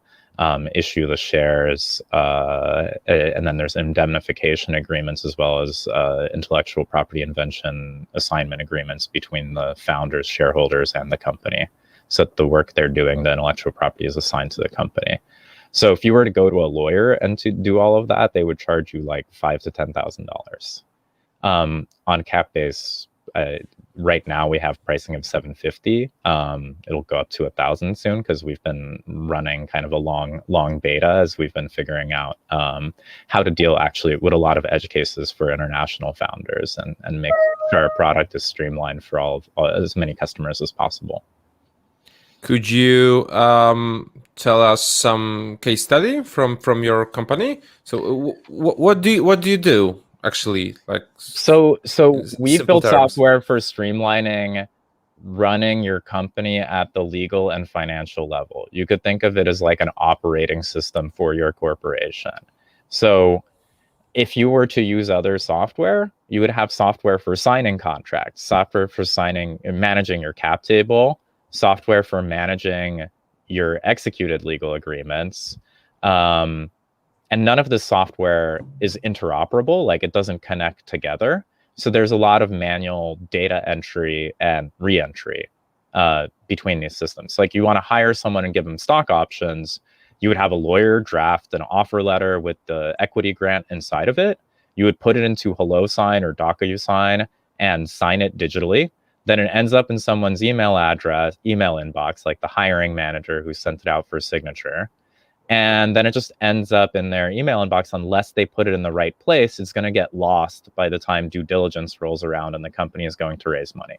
issue the shares, and then there's indemnification agreements, as well as intellectual property invention assignment agreements between the founders, shareholders, and the company. So that the work they're doing, the intellectual property is assigned to the company. So if you were to go to a lawyer and to do all of that, they would charge you like $5,000 to $10,000. On Capbase, right now we have pricing of $750. It'll go up to $1,000 soon because we've been running kind of a long beta as we've been figuring out how to deal actually with a lot of edge cases for international founders and make sure our product is streamlined for as many customers as possible. Could you tell us some case study from your company? So what do you do? Actually, like, so we've built terms. software for streamlining running your company at the legal and financial level. You could think of it as like an operating system for your corporation. So if you were to use other software, you would have software for signing contracts, software for signing and managing your cap table, software for managing your executed legal agreements. And none of the software is interoperable, like it doesn't connect together. So there's a lot of manual data entry and re-entry between these systems. Like you want to hire someone and give them stock options, you would have a lawyer draft an offer letter with the equity grant inside of it. You would put it into HelloSign or DocuSign and sign it digitally. Then it ends up in someone's email inbox, like the hiring manager who sent it out for signature. And then it just ends up in their email inbox unless they put it in the right place. It's going to get lost by the time due diligence rolls around and the company is going to raise money.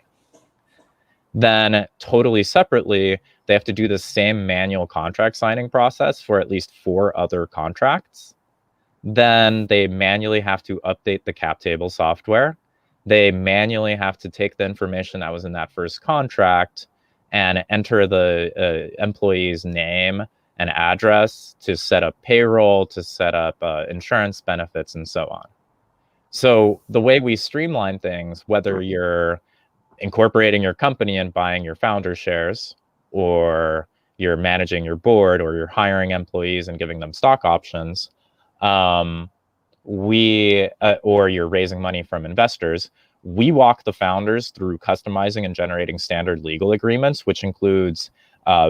Then totally separately, they have to do the same manual contract signing process for at least 4 other contracts. Then they manually have to update the cap table software. They manually have to take the information that was in that first contract and enter the employee's name and address to set up payroll, to set up insurance benefits, and so on. So the way we streamline things, whether you're incorporating your company and buying your founder shares, or you're managing your board, or you're hiring employees and giving them stock options, or you're raising money from investors, we walk the founders through customizing and generating standard legal agreements, which includes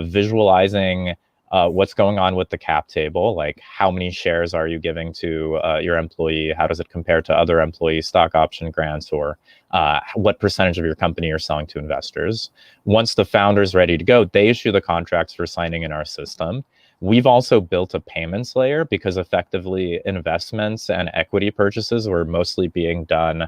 visualizing what's going on with the cap table, like how many shares are you giving to your employee? How does it compare to other employee stock option grants, or what percentage of your company you're selling to investors? Once the founder's ready to go, they issue the contracts for signing in our system. We've also built a payments layer because effectively investments and equity purchases were mostly being done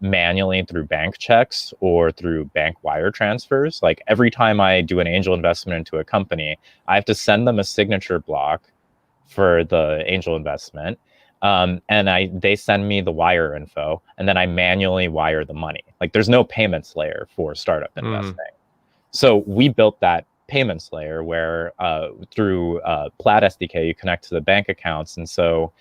manually through bank checks or through bank wire transfers. Like every time I do an angel investment into a company, I have to send them a signature block for the angel investment. And they send me the wire info, and then I manually wire the money. Like there's no payments layer for startup investing. So we built that payments layer where through Plaid SDK, you connect to the bank accounts. And so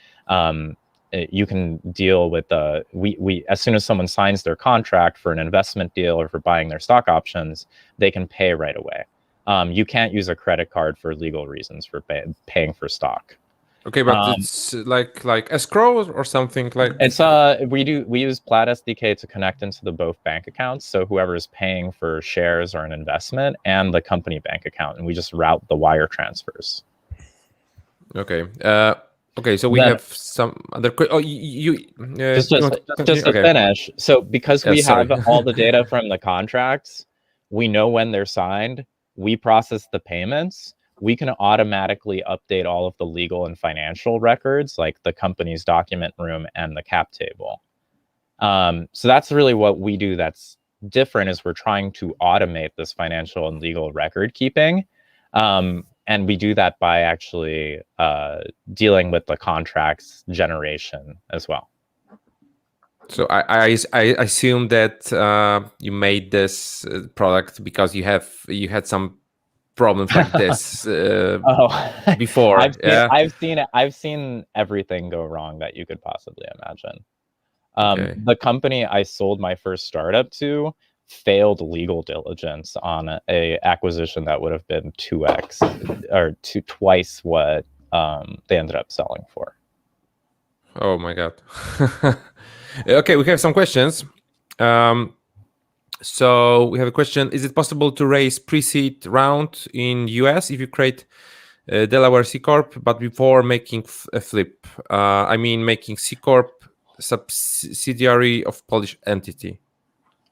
you can deal with we as soon as someone signs their contract for an investment deal or for buying their stock options, they can pay right away. You can't use a credit card for legal reasons for paying for stock. Okay, but it's like escrow or something like. It's we use Plaid SDK to connect into the both bank accounts. So whoever is paying for shares or an investment and the company bank account, and we just route the wire transfers. Okay. Okay. So we have some other. Oh, just to finish. So because we have all the data from the contracts, we know when they're signed. We process the payments. We can automatically update all of the legal and financial records, like the company's document room and the cap table. So that's really what we do that's different, is we're trying to automate this financial and legal record keeping. And we do that by actually dealing with the contracts generation as well. So I assume that you made this product because you had some problems like this before. I've seen everything go wrong that you could possibly imagine. The company I sold my first startup to failed legal diligence on a acquisition that would have been 2x or twice what they ended up selling for. Oh my god. Okay, we have some questions. So we have a question: is it possible to raise pre-seed round in US if you create Delaware C-Corp, but before making a flip? I mean, making C-Corp subsidiary of Polish entity.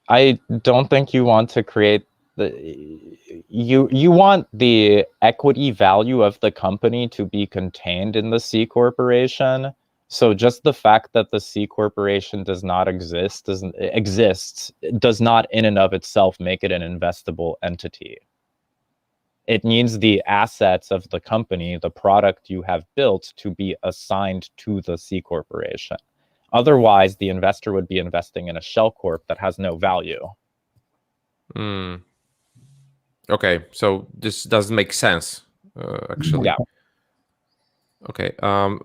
I don't think you want to create you want the equity value of the company to be contained in the C corporation. So just the fact that the C corporation does not exist, does not in and of itself make it an investable entity. It needs the assets of the company, the product you have built, to be assigned to the C corporation. Otherwise, the investor would be investing in a shell corp that has no value. Okay, so this doesn't make sense, actually. Yeah. Okay,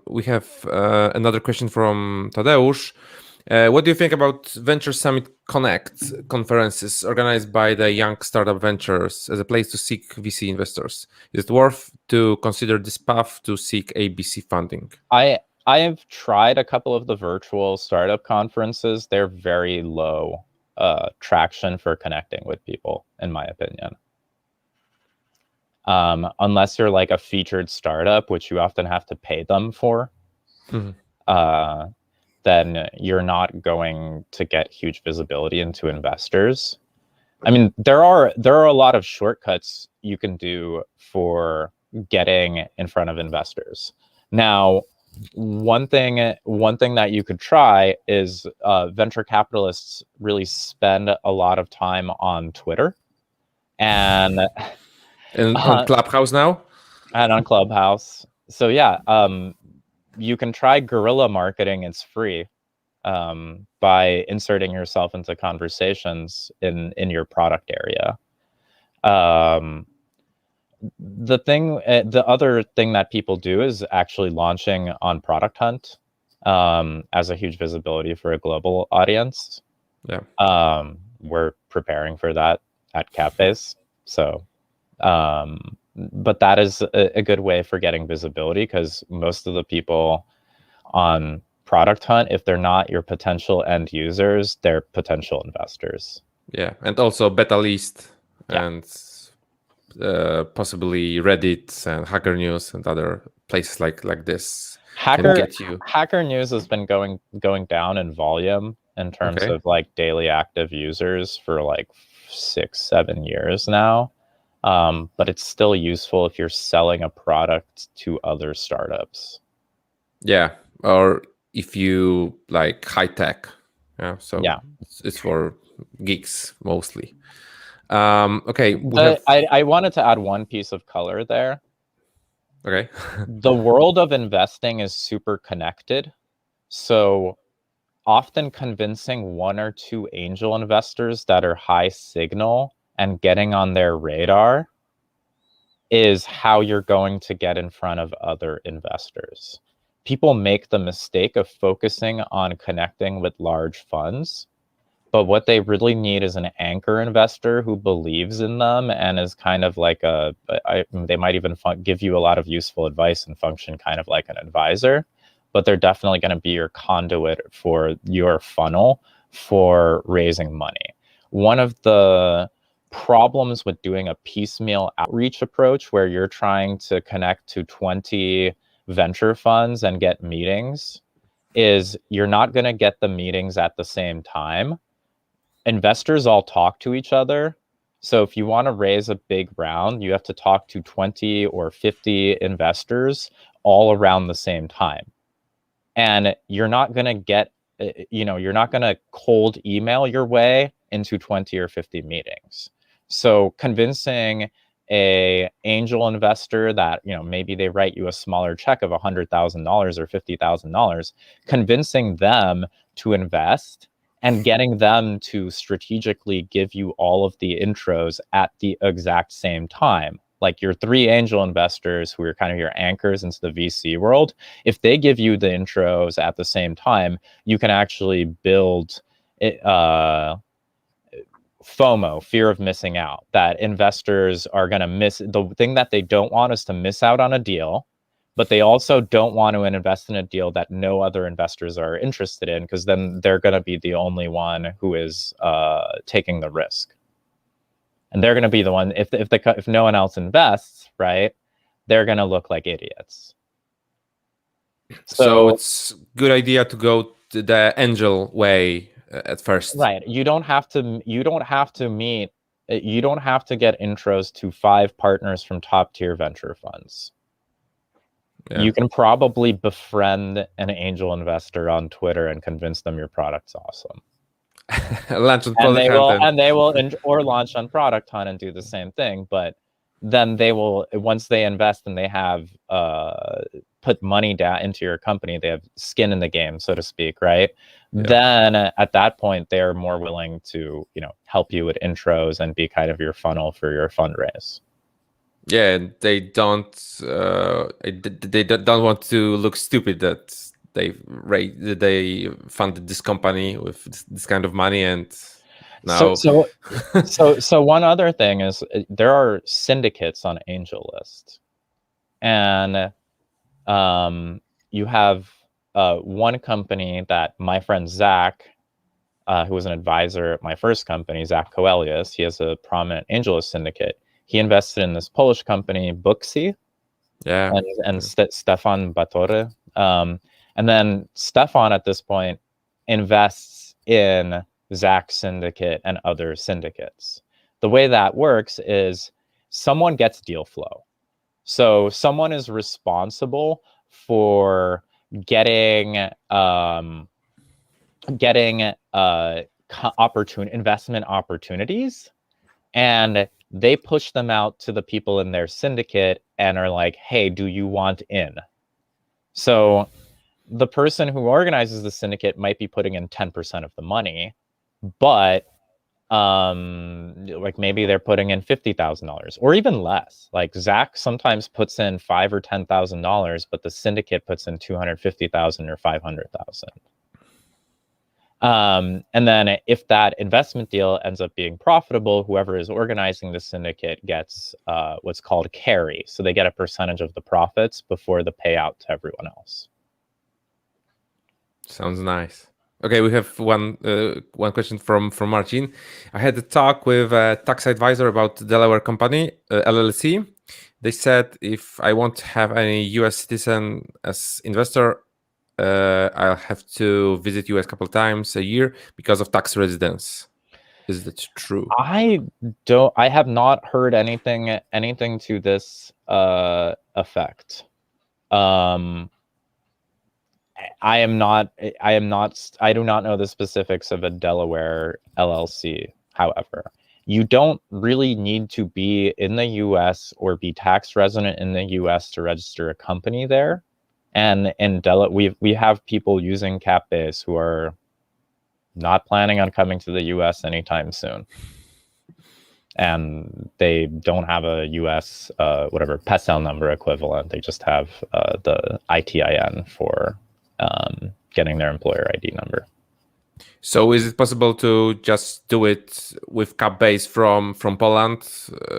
we have another question from Tadeusz. What do you think about Venture Summit Connect conferences organized by the Young Startup Ventures as a place to seek VC investors? Is it worth to consider this path to seek ABC funding? I have tried a couple of the virtual startup conferences. They're very low traction for connecting with people, in my opinion. Unless you're like a featured startup, which you often have to pay them for, then you're not going to get huge visibility into investors. I mean, there are a lot of shortcuts you can do for getting in front of investors. Now, one thing that you could try is venture capitalists really spend a lot of time on Twitter and on Clubhouse now, and on Clubhouse. So yeah, you can try Guerrilla Marketing. It's free, by inserting yourself into conversations in your product area. The other thing that people do is actually launching on Product Hunt as a huge visibility for a global audience. Yeah. We're preparing for that at CapBase. So, but that is a good way for getting visibility, because most of the people on Product Hunt, if they're not your potential end users, they're potential investors. Yeah, and also beta list and possibly Reddit and Hacker News and other places like this. Hacker News has been going down in volume in terms of like daily active users for like 6-7 years now. But it's still useful if you're selling a product to other startups. Yeah, or if you like high tech. Yeah, so it's for geeks mostly. Okay. I wanted to add one piece of color there. Okay. The world of investing is super connected. So often convincing 1 or 2 angel investors that are high signal and getting on their radar is how you're going to get in front of other investors. people make the mistake of focusing on connecting with large funds, but what they really need is an anchor investor who believes in them and is kind of like they might even give you a lot of useful advice and function kind of like an advisor, but they're definitely going to be your conduit for your funnel for raising money. One of the problems with doing a piecemeal outreach approach where you're trying to connect to 20 venture funds and get meetings is you're not going to get the meetings at the same time. Investors all talk to each other. So if you want to raise a big round, you have to talk to 20 or 50 investors all around the same time. And you're not going to get, you're not going to cold email your way into 20 or 50 meetings. So convincing a angel investor that, maybe they write you a smaller check of $100,000 or $50,000, convincing them to invest and getting them to strategically give you all of the intros at the exact same time. Like your 3 angel investors who are kind of your anchors into the VC world, if they give you the intros at the same time, you can actually build FOMO, fear of missing out, that investors are going to miss. The thing that they don't want is to miss out on a deal, but they also don't want to invest in a deal that no other investors are interested in, because then they're going to be the only one who is taking the risk. And they're going to be the one, if no one else invests, right, they're going to look like idiots. So it's a good idea to go to the angel way at first. Right. You don't have to get intros to 5 partners from top tier venture funds. Yeah. You can probably befriend an angel investor on Twitter and convince them your product's awesome. Launch on Product Hunt. Or launch on Product Hunt and do the same thing. But then they will, once they invest and they have put money down into your company, they have skin in the game, so to speak, right? Yeah. Then at that point, they're more willing to, help you with intros and be kind of your funnel for your fundraise. Yeah, they don't want to look stupid that they funded this company with this kind of money, and now. So one other thing is there are syndicates on AngelList, and you have one company that my friend Zach, who was an advisor at my first company, Zach Coelius, he has a prominent AngelList syndicate. He invested in this Polish company, Buxi, and Stefan Batore. And then Stefan, at this point, invests in Zach's syndicate and other syndicates. The way that works is someone gets deal flow. So someone is responsible for getting investment opportunities, and they push them out to the people in their syndicate and are like, hey, do you want in? So the person who organizes the syndicate might be putting in 10% of the money, but like maybe they're putting in $50,000 or even less. Like Zach sometimes puts in $5,000 or $10,000, but the syndicate puts in $250,000 or $500,000. And then if that investment deal ends up being profitable, whoever is organizing the syndicate gets what's called carry. So they get a percentage of the profits before the payout to everyone else. Sounds nice. Okay, we have one question from Marcin. I had a talk with a tax advisor about Delaware company, LLC. They said if I won't have any US citizen as investor, I'll have to visit US a couple times a year because of tax residence. Is that true? I have not heard anything to this effect. I do not know the specifics of a Delaware LLC. However, you don't really need to be in the US or be tax resident in the US to register a company there. And in Delaware, we have people using CapBase who are not planning on coming to the US anytime soon. and they don't have a US whatever PESEL number equivalent. They just have the ITIN for getting their employer ID number. So is it possible to just do it with cap base from Poland?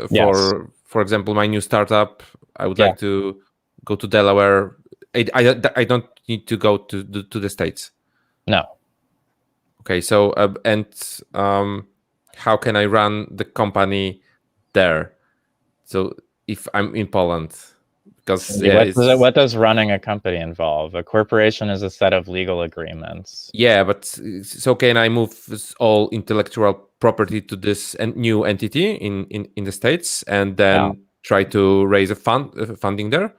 Yes. For example, my new startup, I would like to go to Delaware. I don't need to go to the States. No. Okay, so how can I run the company there? So if I'm in Poland, because what does running a company involve? A corporation is a set of legal agreements. Yeah, but so can I move all intellectual property to this new entity in the States and then try to raise a funding there?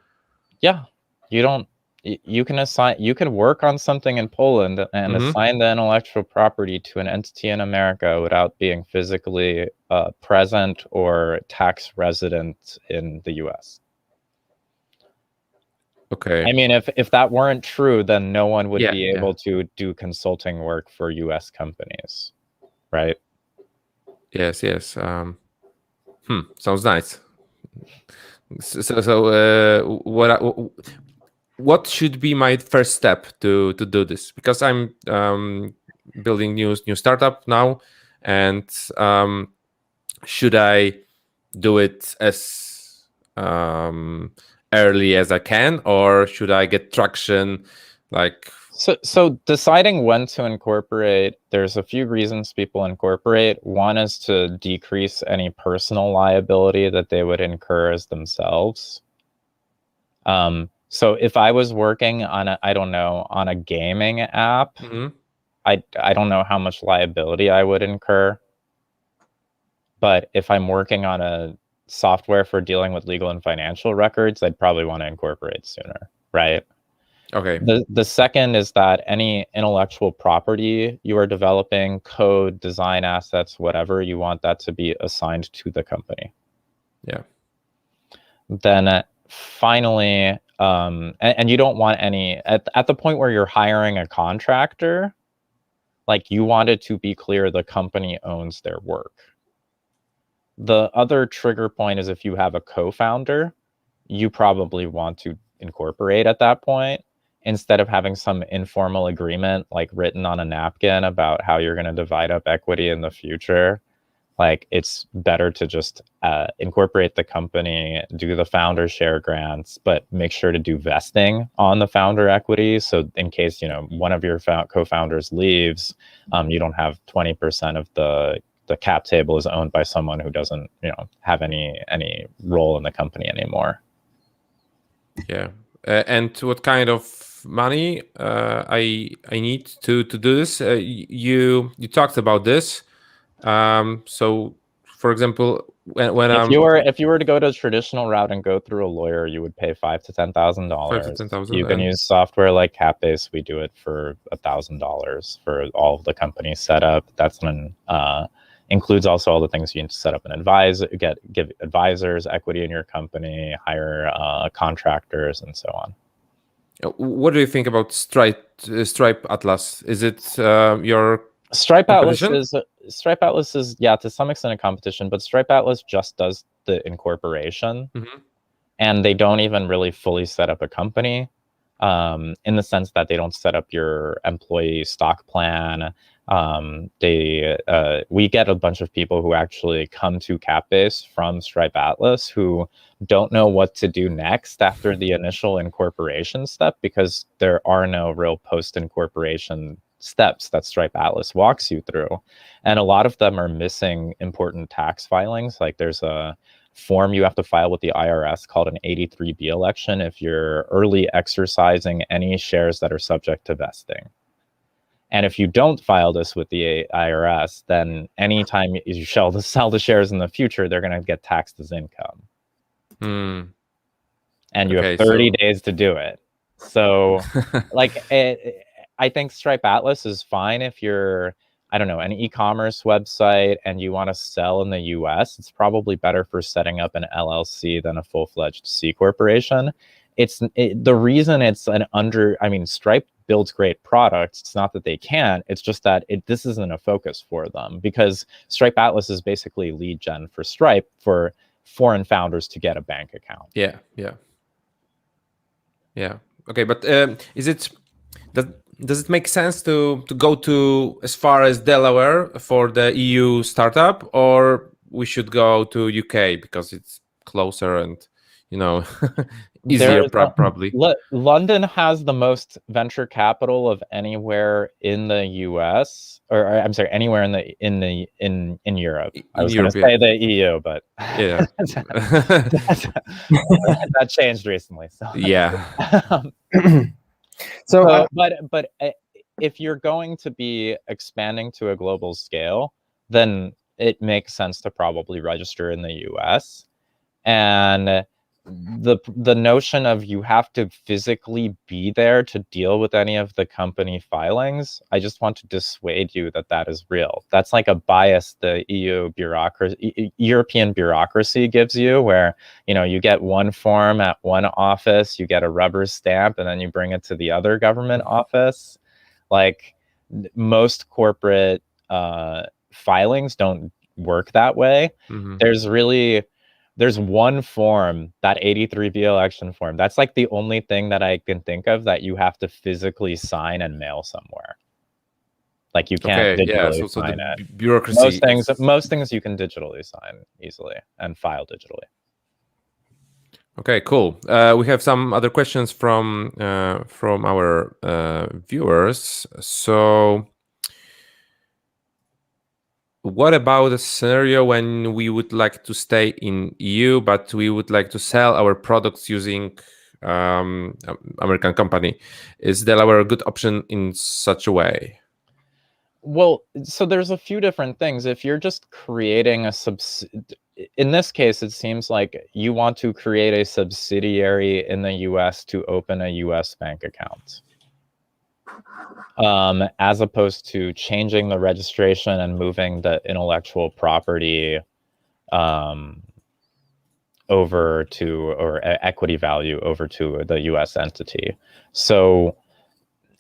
Yeah, you can work on something in Poland and assign the intellectual property to an entity in America without being physically present or tax resident in the US. Okay. I mean, if that weren't true, then no one would be able to do consulting work for US companies, right? Yes. Sounds nice. So what should be my first step to do this? Because I'm building new startup now, and should I do it as early as I can, or should I get traction like? So deciding when to incorporate, there's a few reasons people incorporate. One is to decrease any personal liability that they would incur as themselves. So if I was working on a gaming app, I don't know how much liability I would incur. But if I'm working on a software for dealing with legal and financial records, I'd probably want to incorporate sooner, right? Okay. The second is that any intellectual property you are developing, code, design assets, whatever, you want that to be assigned to the company. Yeah. Then finally, and you don't want any, at the point where you're hiring a contractor, like you want it to be clear the company owns their work. The other trigger point is if you have a co-founder, you probably want to incorporate at that point instead of having some informal agreement like written on a napkin about how you're going to divide up equity in the future. Like it's better to just incorporate the company, do the founder share grants, but make sure to do vesting on the founder equity. So in case, one of your co-founders leaves, you don't have 20% of the cap table is owned by someone who doesn't, have any role in the company anymore. Yeah. And what kind of money I need to do this? You talked about this. So, for example, when if you were to go to a traditional route and go through a lawyer, you would pay $5,000 to $10,000. $5,000 to $10,000. You can use software like Capbase. We do it for $1,000 for all of the companies set up. That's includes also all the things you need to set up an advisor, give advisors equity in your company, hire contractors, and so on. What do you think about Stripe Atlas? Is it your Stripe Atlas is to some extent a competition, but Stripe Atlas just does the incorporation, and they don't even really fully set up a company, in the sense that they don't set up your employee stock plan. We get a bunch of people who actually come to Capbase from Stripe Atlas who don't know what to do next after the initial incorporation step, because there are no real post-incorporation steps that Stripe Atlas walks you through. And a lot of them are missing important tax filings. Like there's a form you have to file with the IRS called an 83B election if you're early exercising any shares that are subject to vesting. And if you don't file this with the IRS, then anytime you sell the shares in the future, they're going to get taxed as income. And you have 30 days to do it. So I think Stripe Atlas is fine if you're, an e-commerce website and you want to sell in the US. It's probably better for setting up an LLC than a full-fledged C corporation. The reason it's Stripe builds great products. It's not that they can't. It's just that this isn't a focus for them, because Stripe Atlas is basically lead gen for Stripe for foreign founders to get a bank account. Yeah. Okay, but does it make sense to go to as far as Delaware for the EU startup, or we should go to UK because it's closer and easier probably? London has the most venture capital of anywhere in the US, or I'm sorry, anywhere in Europe. I was going to say the EU, but yeah, that changed recently. So yeah. But if you're going to be expanding to a global scale, then it makes sense to probably register in the US. And the notion of you have to physically be there to deal with any of the company filings, I just want to dissuade you that is real. That's like a bias the European bureaucracy gives you, where you get one form at one office, you get a rubber stamp, and then you bring it to the other government office. Like, most corporate filings don't work that way. Mm-hmm. There's one form, that 83B election form. That's like the only thing that I can think of that you have to physically sign and mail somewhere. Like, you can't digitally sign it. Bureaucracy. Most things you can digitally sign easily and file digitally. Okay, cool. We have some other questions from our viewers. So, what about a scenario when we would like to stay in EU, but we would like to sell our products using American company? Is Delaware a good option in such a way? Well, so there's a few different things. If you're just creating in this case, it seems like you want to create a subsidiary in the US to open a US bank account. As opposed to changing the registration and moving the intellectual property over to, or equity value over to the US entity. So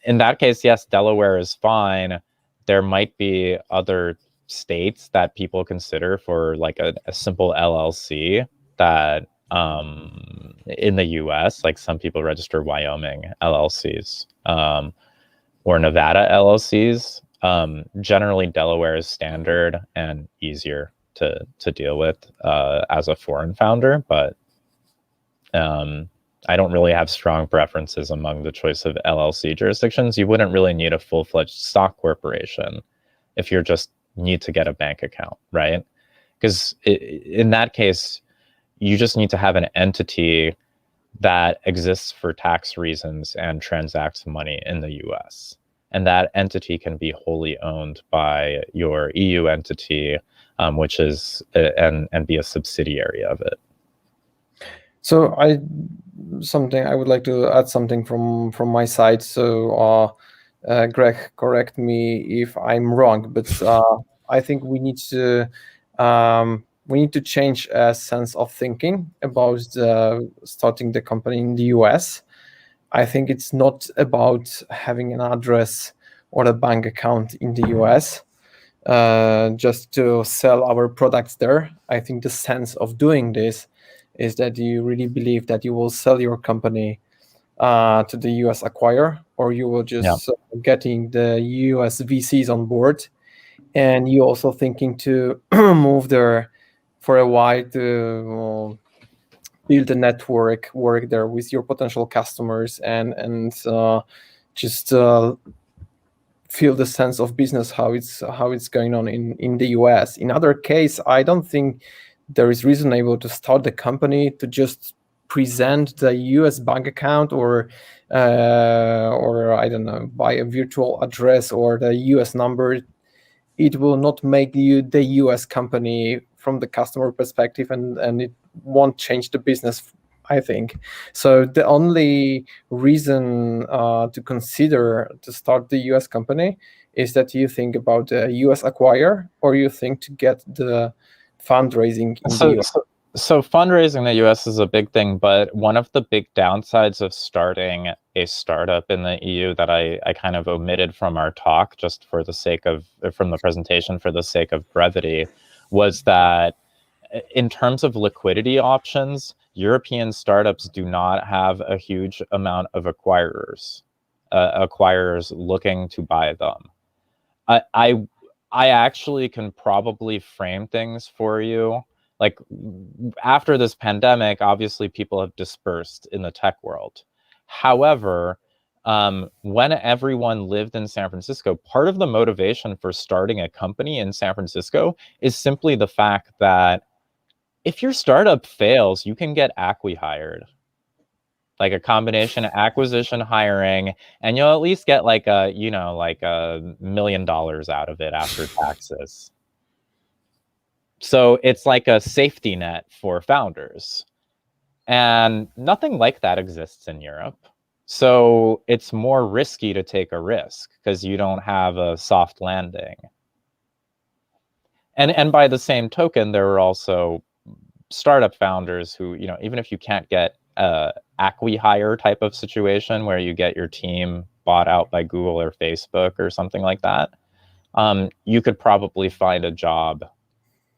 in that case, yes, Delaware is fine. There might be other states that people consider for like a simple LLC that in the US, like some people register Wyoming LLCs. Or Nevada LLCs. Generally, Delaware is standard and easier to deal with as a foreign founder, but I don't really have strong preferences among the choice of LLC jurisdictions. You wouldn't really need a full-fledged stock corporation if you just need to get a bank account, right? Because in that case, you just need to have an entity that exists for tax reasons and transacts money in the US. And that entity can be wholly owned by your EU entity, which is and be a subsidiary of it. So I would like to add something from my side. So Greg, correct me if I'm wrong, but I think we need to change a sense of thinking about starting the company in the US. I think it's not about having an address or a bank account in the US just to sell our products there. I think the sense of doing this is that you really believe that you will sell your company to the US acquirer, or you will just getting the US VCs on board, and you also thinking to move there for a while to build a network, work there with your potential customers, and just feel the sense of business, how it's going on in the US. In other case, I don't think there is reasonable to start the company to just present the US bank account or I don't know, buy a virtual address or the US number. It will not make you the US company from the customer perspective, and it won't change the business, I think. So the only reason to consider to start the US company is that you think about the US acquire, or you think to get the fundraising in the US. So fundraising in the US is a big thing, but one of the big downsides of starting a startup in the EU that I kind of omitted from our talk just for the sake of, from the presentation for the sake of brevity, was that in terms of liquidity options, European startups do not have a huge amount of acquirers looking to buy them. I actually can probably frame things for you. Like after this pandemic, obviously people have dispersed in the tech world. However, when everyone lived in San Francisco, part of the motivation for starting a company in San Francisco is simply the fact that if your startup fails, you can get acqui-hired. Like a combination of acquisition, hiring, and you'll at least get like a, you know, like $1 million out of it after taxes. So it's like a safety net for founders. And nothing like that exists in Europe. So it's more risky to take a risk because you don't have a soft landing. And by the same token, there are also startup founders who, you know, even if you can't get acqui-hire type of situation where you get your team bought out by Google or Facebook or something like that, you could probably find a job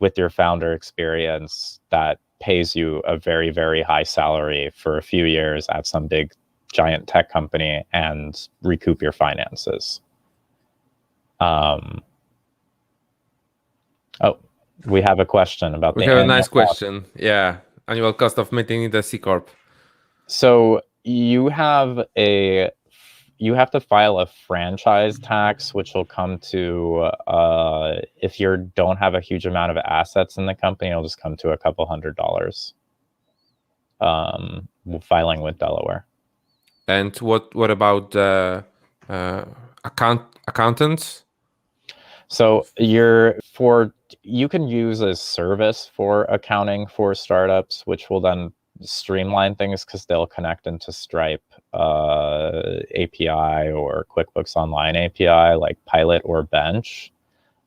with your founder experience that pays you a very, very high salary for a few years at some big giant tech company and recoup your finances. Oh, we have a question about We the have a annual nice cost. question. Yeah, annual cost of maintaining the C-Corp. So you have to file a franchise tax, which will come to, if you don't have a huge amount of assets in the company, it'll just come to a couple $100. Filing with Delaware. And what about accountants? So you can use a service for accounting for startups, which will then streamline things because they'll connect into Stripe API or QuickBooks Online API like Pilot or Bench.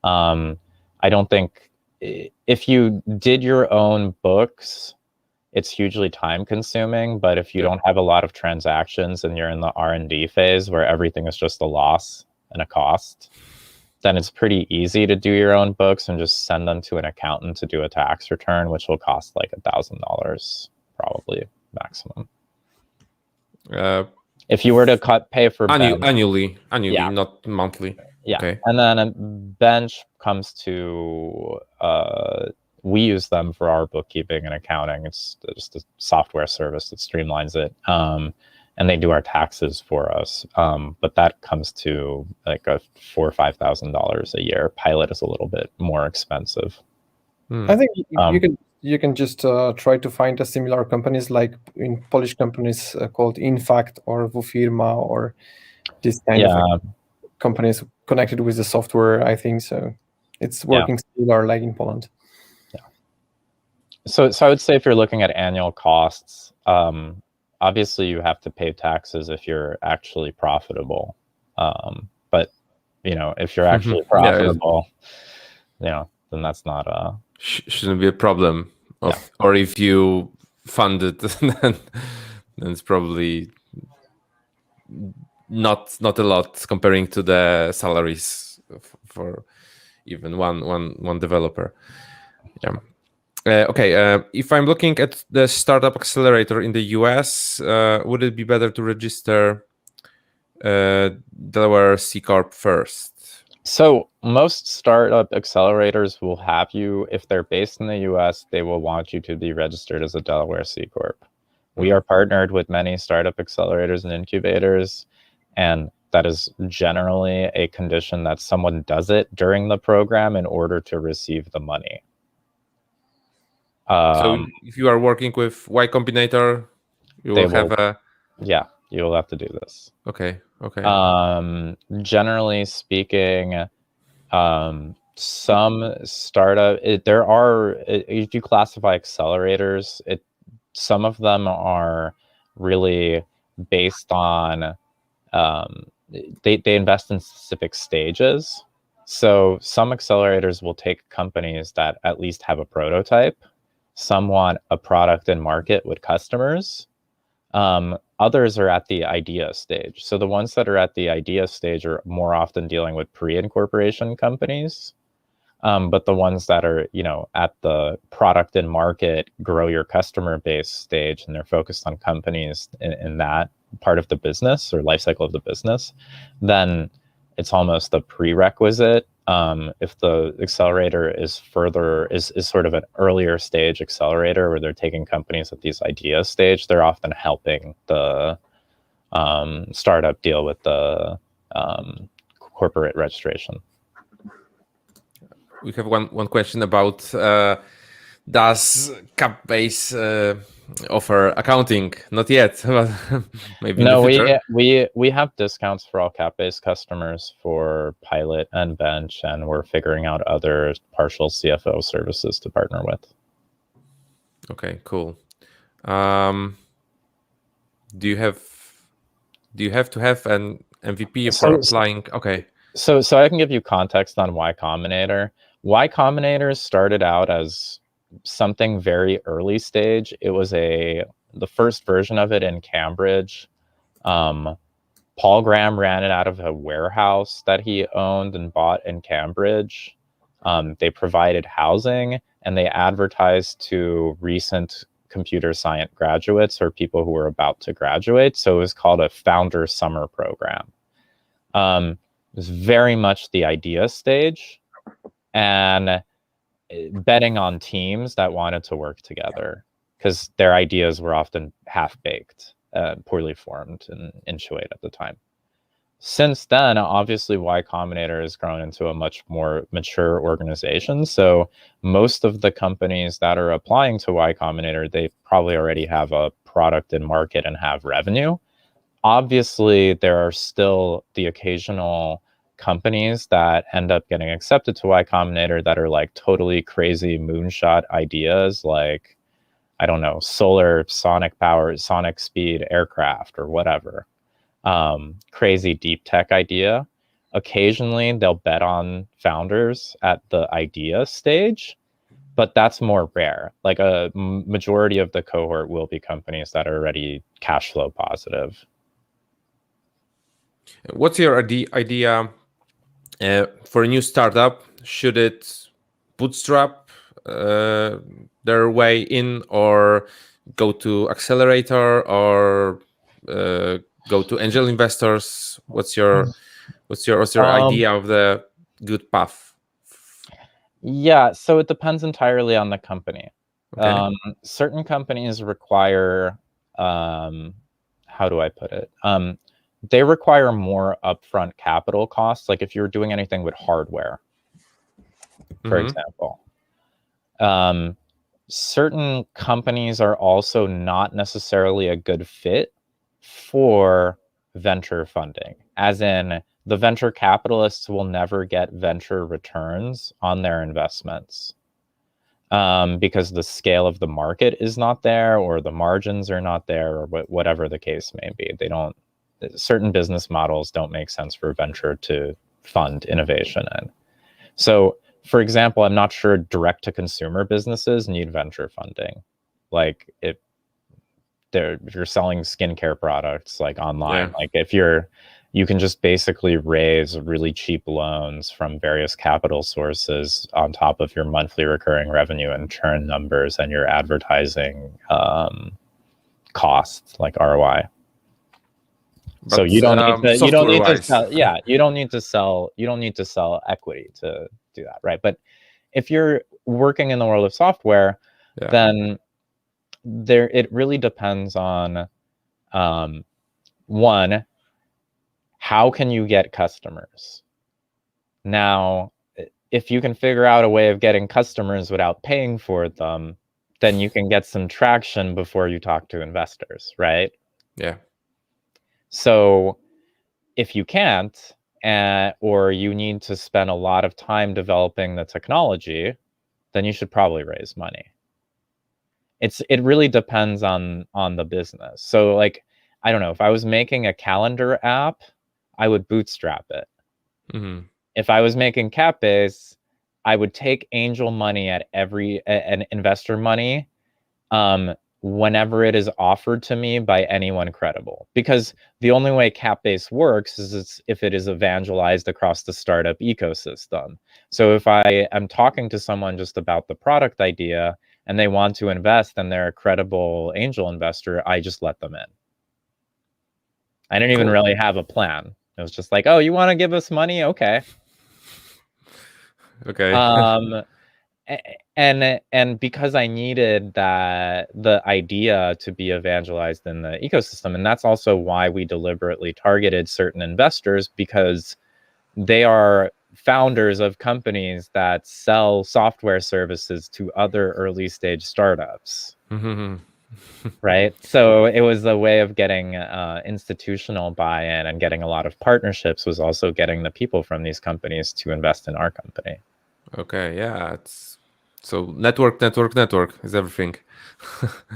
I don't think if you did your own books, it's hugely time consuming, but if you don't have a lot of transactions and you're in the R&D phase where everything is just a loss and a cost, then it's pretty easy to do your own books and just send them to an accountant to do a tax return, which will cost like $1,000 probably maximum. If you were to pay for annually, yeah. Not monthly. Yeah. Okay. And then a Bench comes to, we use them for our bookkeeping and accounting. It's just a software service that streamlines it. And they do our taxes for us. But that comes to like $4,000 or $5,000 a year. Pilot is a little bit more expensive. I think you can just try to find a similar companies like in Polish companies called Infact or WFirma or this kind of companies connected with the software. I think so. It's working similar like in Poland. Yeah. So I would say if you're looking at annual costs, obviously you have to pay taxes if you're actually profitable. But you know, if you're actually profitable, you know, then that's not shouldn't be a problem. Or if you fund it, then it's probably not a lot comparing to the salaries for even one developer. Yeah. If I'm looking at the startup accelerator in the US, would it be better to register Delaware C-Corp first? So most startup accelerators will have you, if they're based in the US, they will want you to be registered as a Delaware C-Corp. We are partnered with many startup accelerators and incubators, and that is generally a condition that someone does it during the program in order to receive the money. So if you are working with Y Combinator, you will have a... Yeah, you will have to do this. Okay. Generally speaking, some startup, there are, if you classify accelerators, some of them are really based on, they invest in specific stages. So some accelerators will take companies that at least have a prototype Some want a product in market with customers. Others are at the idea stage. So the ones that are at the idea stage are more often dealing with pre-incorporation companies. But the ones that are, at the product and market, grow your customer base stage, and they're focused on companies in that part of the business or life cycle of the business, then it's almost a prerequisite. If the accelerator is sort of an earlier stage accelerator where they're taking companies at these idea stage, they're often helping the startup deal with the corporate registration. We have one question about does CapBase offer accounting? Not yet, but maybe No, in the future. we have discounts for all CapBase customers for pilot and bench, and we're figuring out other partial CFO services to partner with. Okay, cool. Do you have to have an MVP for applying? Okay. So I can give you context on Y Combinator. Y Combinator started out as something very early stage. It was the first version of it in Cambridge. Paul Graham ran it out of a warehouse that he owned and bought in Cambridge. They provided housing, and they advertised to recent computer science graduates or people who were about to graduate. So it was called a founder summer program. It was very much the idea stage and betting on teams that wanted to work together because their ideas were often half-baked, poorly formed, and inchoate at the time. Since then, obviously, Y Combinator has grown into a much more mature organization. So most of the companies that are applying to Y Combinator, they probably already have a product in market and have revenue. Obviously, there are still the occasional companies that end up getting accepted to Y Combinator that are like totally crazy moonshot ideas, like, I don't know, solar, sonic power, sonic speed aircraft or whatever. Crazy deep tech idea. Occasionally, they'll bet on founders at the idea stage, but that's more rare. Like a majority of the cohort will be companies that are already cash flow positive. What's your idea for a new startup? Should it bootstrap their way in, or go to accelerator, or go to angel investors? What's your idea of the good path? Yeah, so it depends entirely on the company. Okay. Certain companies require, how do I put it? They require more upfront capital costs. Like if you're doing anything with hardware, for example. Certain companies are also not necessarily a good fit for venture funding, as in the venture capitalists will never get venture returns on their investments because the scale of the market is not there, or the margins are not there, or whatever the case may be. Certain business models don't make sense for venture to fund innovation in. So, for example, I'm not sure direct-to-consumer businesses need venture funding. Like if you're selling skincare products like online, like if you can just basically raise really cheap loans from various capital sources on top of your monthly recurring revenue and churn numbers and your advertising costs, like ROI. But so you don't need to sell equity to do that, right? But if you're working in the world of software, then it really depends on one, how can you get customers? Now, if you can figure out a way of getting customers without paying for them, then you can get some traction before you talk to investors, right? Yeah. So if you can't, or you need to spend a lot of time developing the technology, then you should probably raise money. It really depends on the business. So like, I don't know, if I was making a calendar app, I would bootstrap it. If I was making CapBase, I would take angel money at an investor money whenever it is offered to me by anyone credible, because the only way cap-based works is if it is evangelized across the startup ecosystem. So if I am talking to someone just about the product idea and they want to invest and they're a credible angel investor, I just let them in. I didn't even really have a plan. It was just like, oh, you want to give us money? Okay. Okay. And because I needed the idea to be evangelized in the ecosystem, and that's also why we deliberately targeted certain investors, because they are founders of companies that sell software services to other early stage startups. Right? So it was a way of getting institutional buy-in, and getting a lot of partnerships was also getting the people from these companies to invest in our company. Okay, yeah, so network is everything.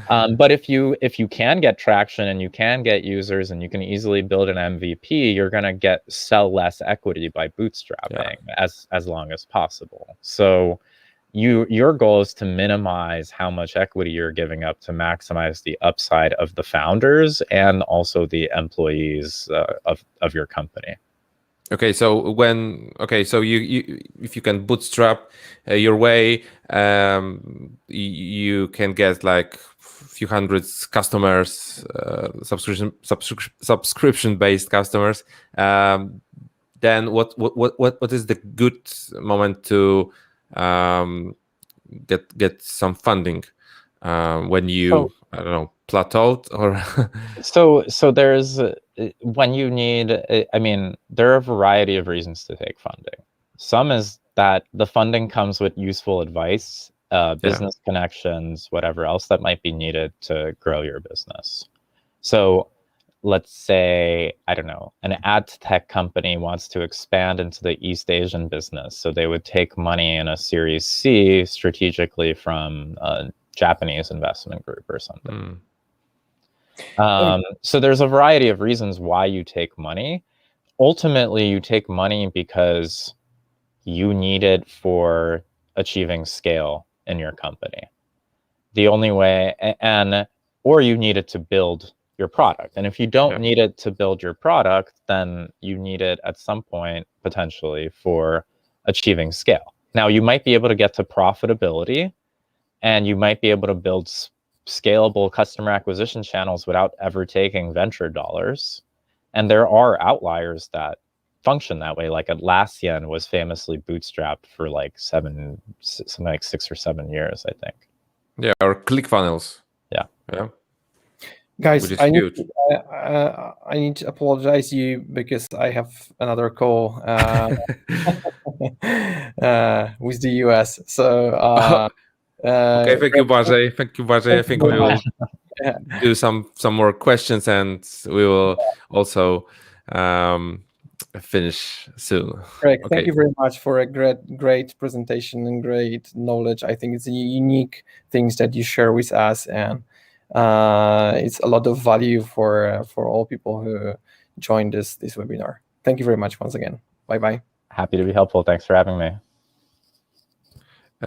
But if you can get traction and you can get users and you can easily build an MVP, you're gonna sell less equity by bootstrapping as long as possible. So your goal is to minimize how much equity you're giving up to maximize the upside of the founders and also the employees of your company. Okay, so you if you can bootstrap your way, you can get like a few hundred customers, subscription based customers. Then what is the good moment to get some funding when you I don't know, plateaued or so there's when you need, I mean, there are a variety of reasons to take funding. Some is that the funding comes with useful advice, business connections, whatever else that might be needed to grow your business. So let's say, I don't know, an ad tech company wants to expand into the East Asian business. So they would take money in a Series C strategically from a Japanese investment group or something. So there's a variety of reasons why you take money. Ultimately, you take money because you need it for achieving scale in your company. The only way, or you need it to build your product. And if you don't need it to build your product, then you need it at some point potentially for achieving scale. Now, you might be able to get to profitability, and you might be able to build scalable customer acquisition channels without ever taking venture dollars. And there are outliers that function that way. Like Atlassian was famously bootstrapped for like 6 or 7 years, I think. Yeah, or ClickFunnels. Yeah. Guys, I need to apologize you because I have another call with the US. So okay, thank you, Błażej. I think we will do some more questions, and we will also finish soon. Greg, Okay. thank you very much for a great presentation and great knowledge. I think it's a unique things that you share with us, and it's a lot of value for all people who joined this webinar. Thank you very much once again. Bye bye. Happy to be helpful. Thanks for having me.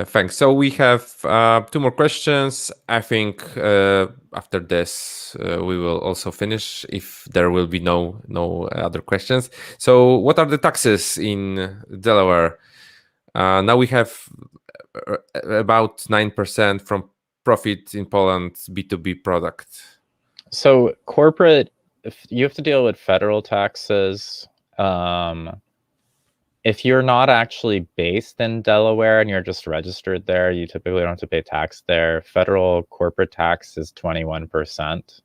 Thanks. So we have 2 more questions. I think after this we will also finish if there will be no other questions. So what are the taxes in Delaware? Now we have about 9% from profit in Poland B2B product. So corporate, you have to deal with federal taxes. If you're not actually based in Delaware and you're just registered there, you typically don't have to pay tax there. Federal corporate tax is 21%.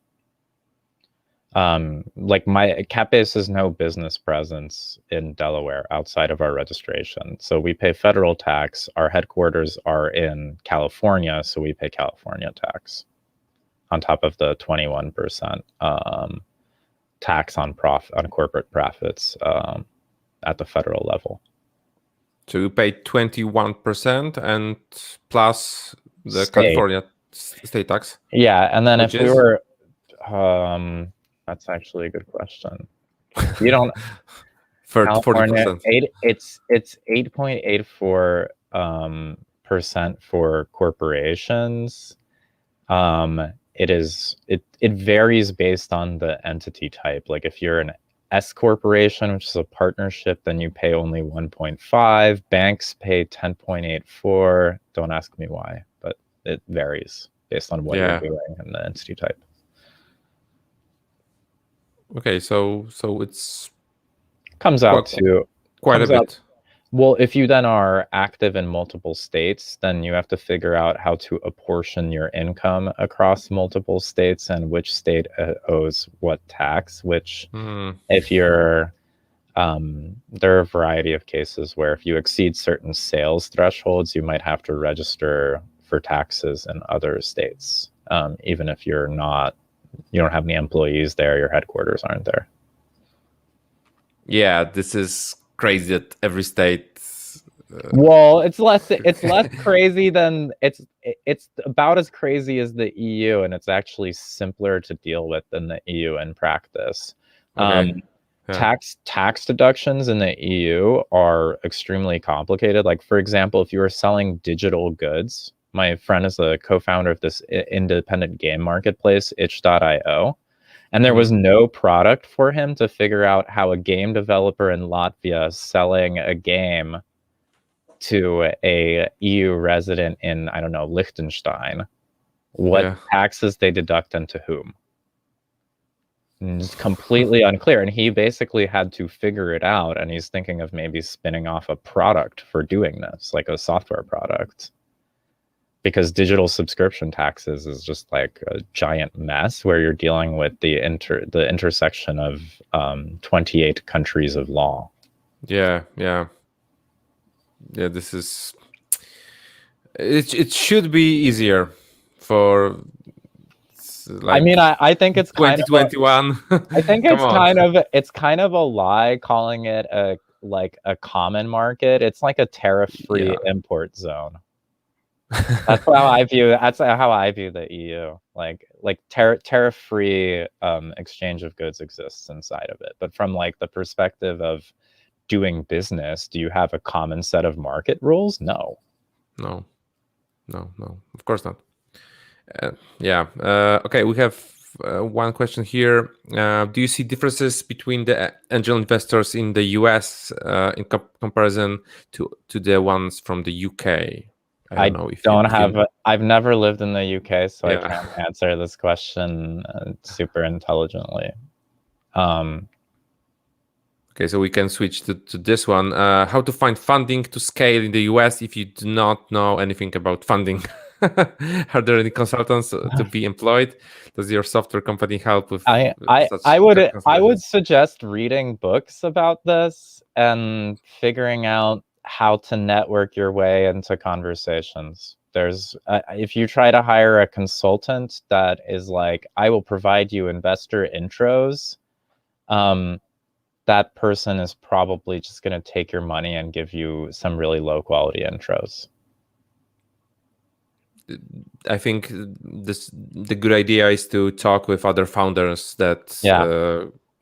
Like my CapBase has no business presence in Delaware outside of our registration. So we pay federal tax. Our headquarters are in California, so we pay California tax on top of the 21% tax on corporate profits at the federal level. So you pay 21% and plus the State. California state tax? Yeah, and then Which if we is? were, that's actually a good question. You don't, 40%. It's 8.84 percent for corporations. It varies based on the entity type. Like if you're an S corporation, which is a partnership, then you pay only 1.5. Banks pay 10.84. Don't ask me why, but it varies based on what you're doing and the entity type. Okay, so it's comes out to quite a bit. Well, if you then are active in multiple states, then you have to figure out how to apportion your income across multiple states and which state owes what tax, which if you're, there are a variety of cases where if you exceed certain sales thresholds, you might have to register for taxes in other states, even if you don't have any employees there, your headquarters aren't there. Yeah, this is crazy that every state. Well, it's less crazy than it's about as crazy as the EU, and it's actually simpler to deal with than the EU in practice. Okay. Tax deductions in the EU are extremely complicated. Like, for example, if you are selling digital goods, my friend is a co-founder of this independent game marketplace, itch.io. And there was no product for him to figure out how a game developer in Latvia selling a game to a EU resident in, I don't know, Liechtenstein, what taxes they deduct and to whom. And it's completely unclear. And he basically had to figure it out. And he's thinking of maybe spinning off a product for doing this, like a software product. Because digital subscription taxes is just like a giant mess where you're dealing with the intersection of 28 countries of law. Yeah. This is. It should be easier for. Like, I mean, I think it's 2021. I think it's kind of a lie calling it a common market. It's like a tariff-free import zone. That's how I view the EU. Like tariff-free exchange of goods exists inside of it. But from like the perspective of doing business, do you have a common set of market rules? No. Of course not. Okay, we have one question here. Do you see differences between the angel investors in the US in comparison to the ones from the UK? I don't know. I've never lived in the UK, so I can't answer this question super intelligently. Okay, so we can switch to this one. How to find funding to scale in the US if you do not know anything about funding? Are there any consultants to be employed? Does your software company help with? I would suggest reading books about this and figuring out how to network your way into conversations. There's if you try to hire a consultant that is like, I will provide you investor intros, that person is probably just going to take your money and give you some really low quality intros. I think the good idea is to talk with other founders that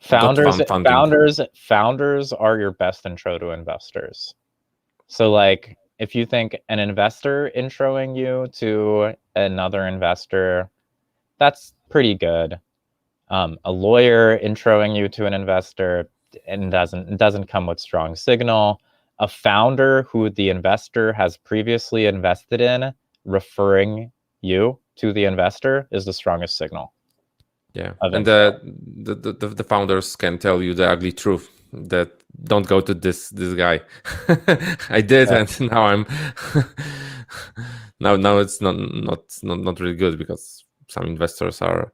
founders are your best intro to investors. So like if you think an investor introing you to another investor, that's pretty good. A lawyer introing you to an investor and doesn't come with strong signal. A founder who the investor has previously invested in referring you to the investor is the strongest signal. Yeah, and the founders can tell you the ugly truth that don't go to this guy. I did, and now I'm now it's not really good because some investors are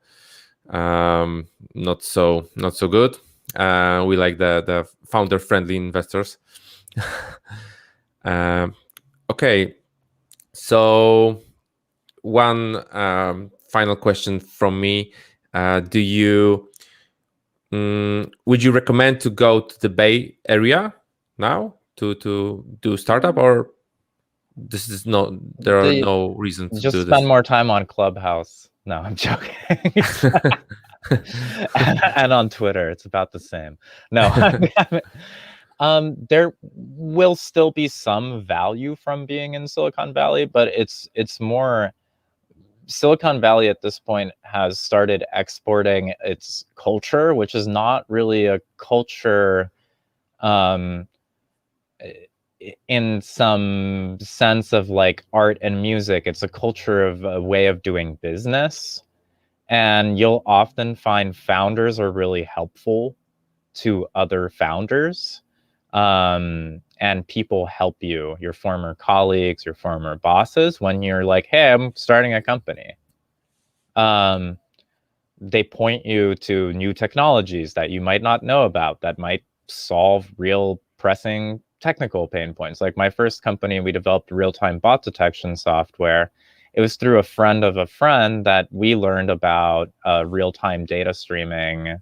not so good. We like the founder friendly investors. Okay, so one final question from me. Would you recommend to go to the Bay Area now to do startup, or there are no reasons to just do spend this? more time on Clubhouse? No, I'm joking. And on Twitter, it's about the same. No, There will still be some value from being in Silicon Valley, but it's more Silicon Valley at this point has started exporting its culture, which is not really a culture in some sense of like art and music. It's a culture of a way of doing business. And you'll often find founders are really helpful to other founders. And people help you, your former colleagues, your former bosses, when you're like, hey, I'm starting a company. They point you to new technologies that you might not know about that might solve real pressing technical pain points. Like my first company, we developed real-time bot detection software. It was through a friend of a friend that we learned about a real-time data streaming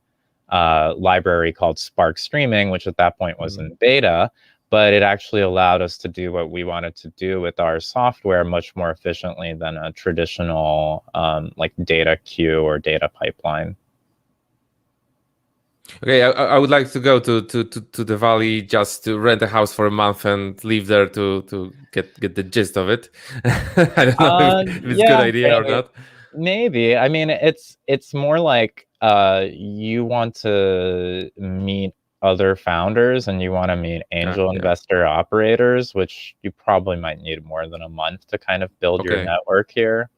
library called Spark Streaming, which at that point was in beta, but it actually allowed us to do what we wanted to do with our software much more efficiently than a traditional like data queue or data pipeline. Okay, I would like to go to the valley just to rent a house for a month and live there to get the gist of it. I don't know if it's a good idea or not. Maybe. I mean, it's more like you want to meet other founders and you want to meet angel investor operators, which you probably might need more than a month to kind of build your network here.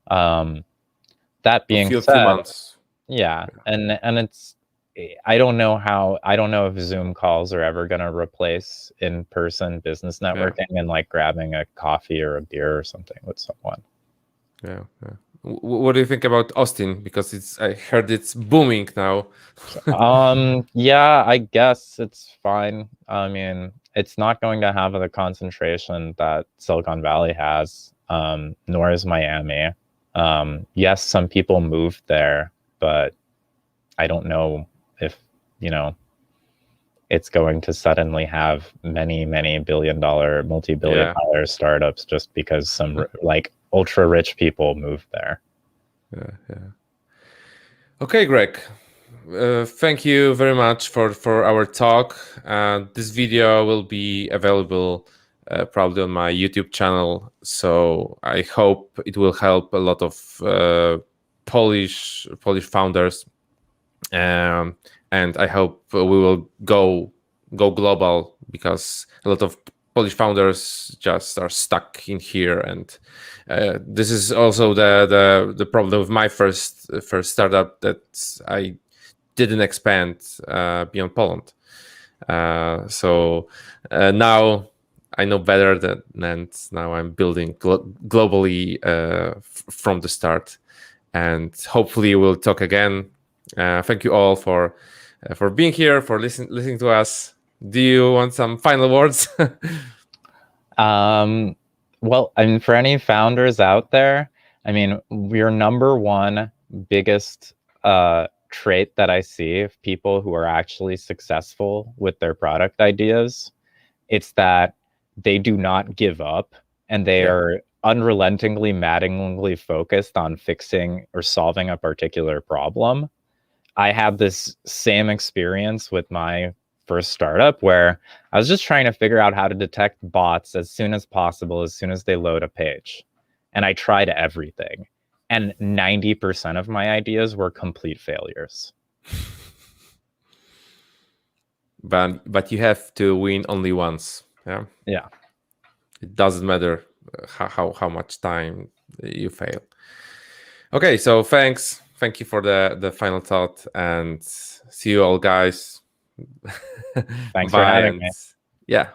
That being said, few months. Yeah, and it's, I don't know if Zoom calls are ever going to replace in-person business networking and like grabbing a coffee or a beer or something with someone. Yeah. What do you think about Austin? Because I heard it's booming now. Yeah, I guess it's fine. I mean, it's not going to have the concentration that Silicon Valley has, nor is Miami. Yes, some people moved there, but I don't know if, it's going to suddenly have many, many multi-billion dollar startups just because some like ultra rich people moved there. Yeah. Okay, Greg. Thank you very much for our talk. This video will be available probably on my YouTube channel. So I hope it will help a lot of Polish founders. And I hope we will go global, because a lot of Polish founders just are stuck in here, and this is also the problem with my first startup, that I didn't expand beyond Poland. So now I know better, and now I'm building globally from the start, and hopefully we'll talk again. Thank you all for being here, for listening to us. Do you want some final words? Well, I mean, for any founders out there, I mean, your number one biggest trait that I see of people who are actually successful with their product ideas, it's that they do not give up, and they are unrelentingly, maddeningly focused on fixing or solving a particular problem. I had this same experience with my first startup, where I was just trying to figure out how to detect bots as soon as possible, as soon as they load a page. And I tried everything. And 90% of my ideas were complete failures. But you have to win only once. Yeah. Yeah. It doesn't matter how much time you fail. Okay, so thanks. Thank you for the final thought, and see you all, guys. Thanks for having me. Yeah.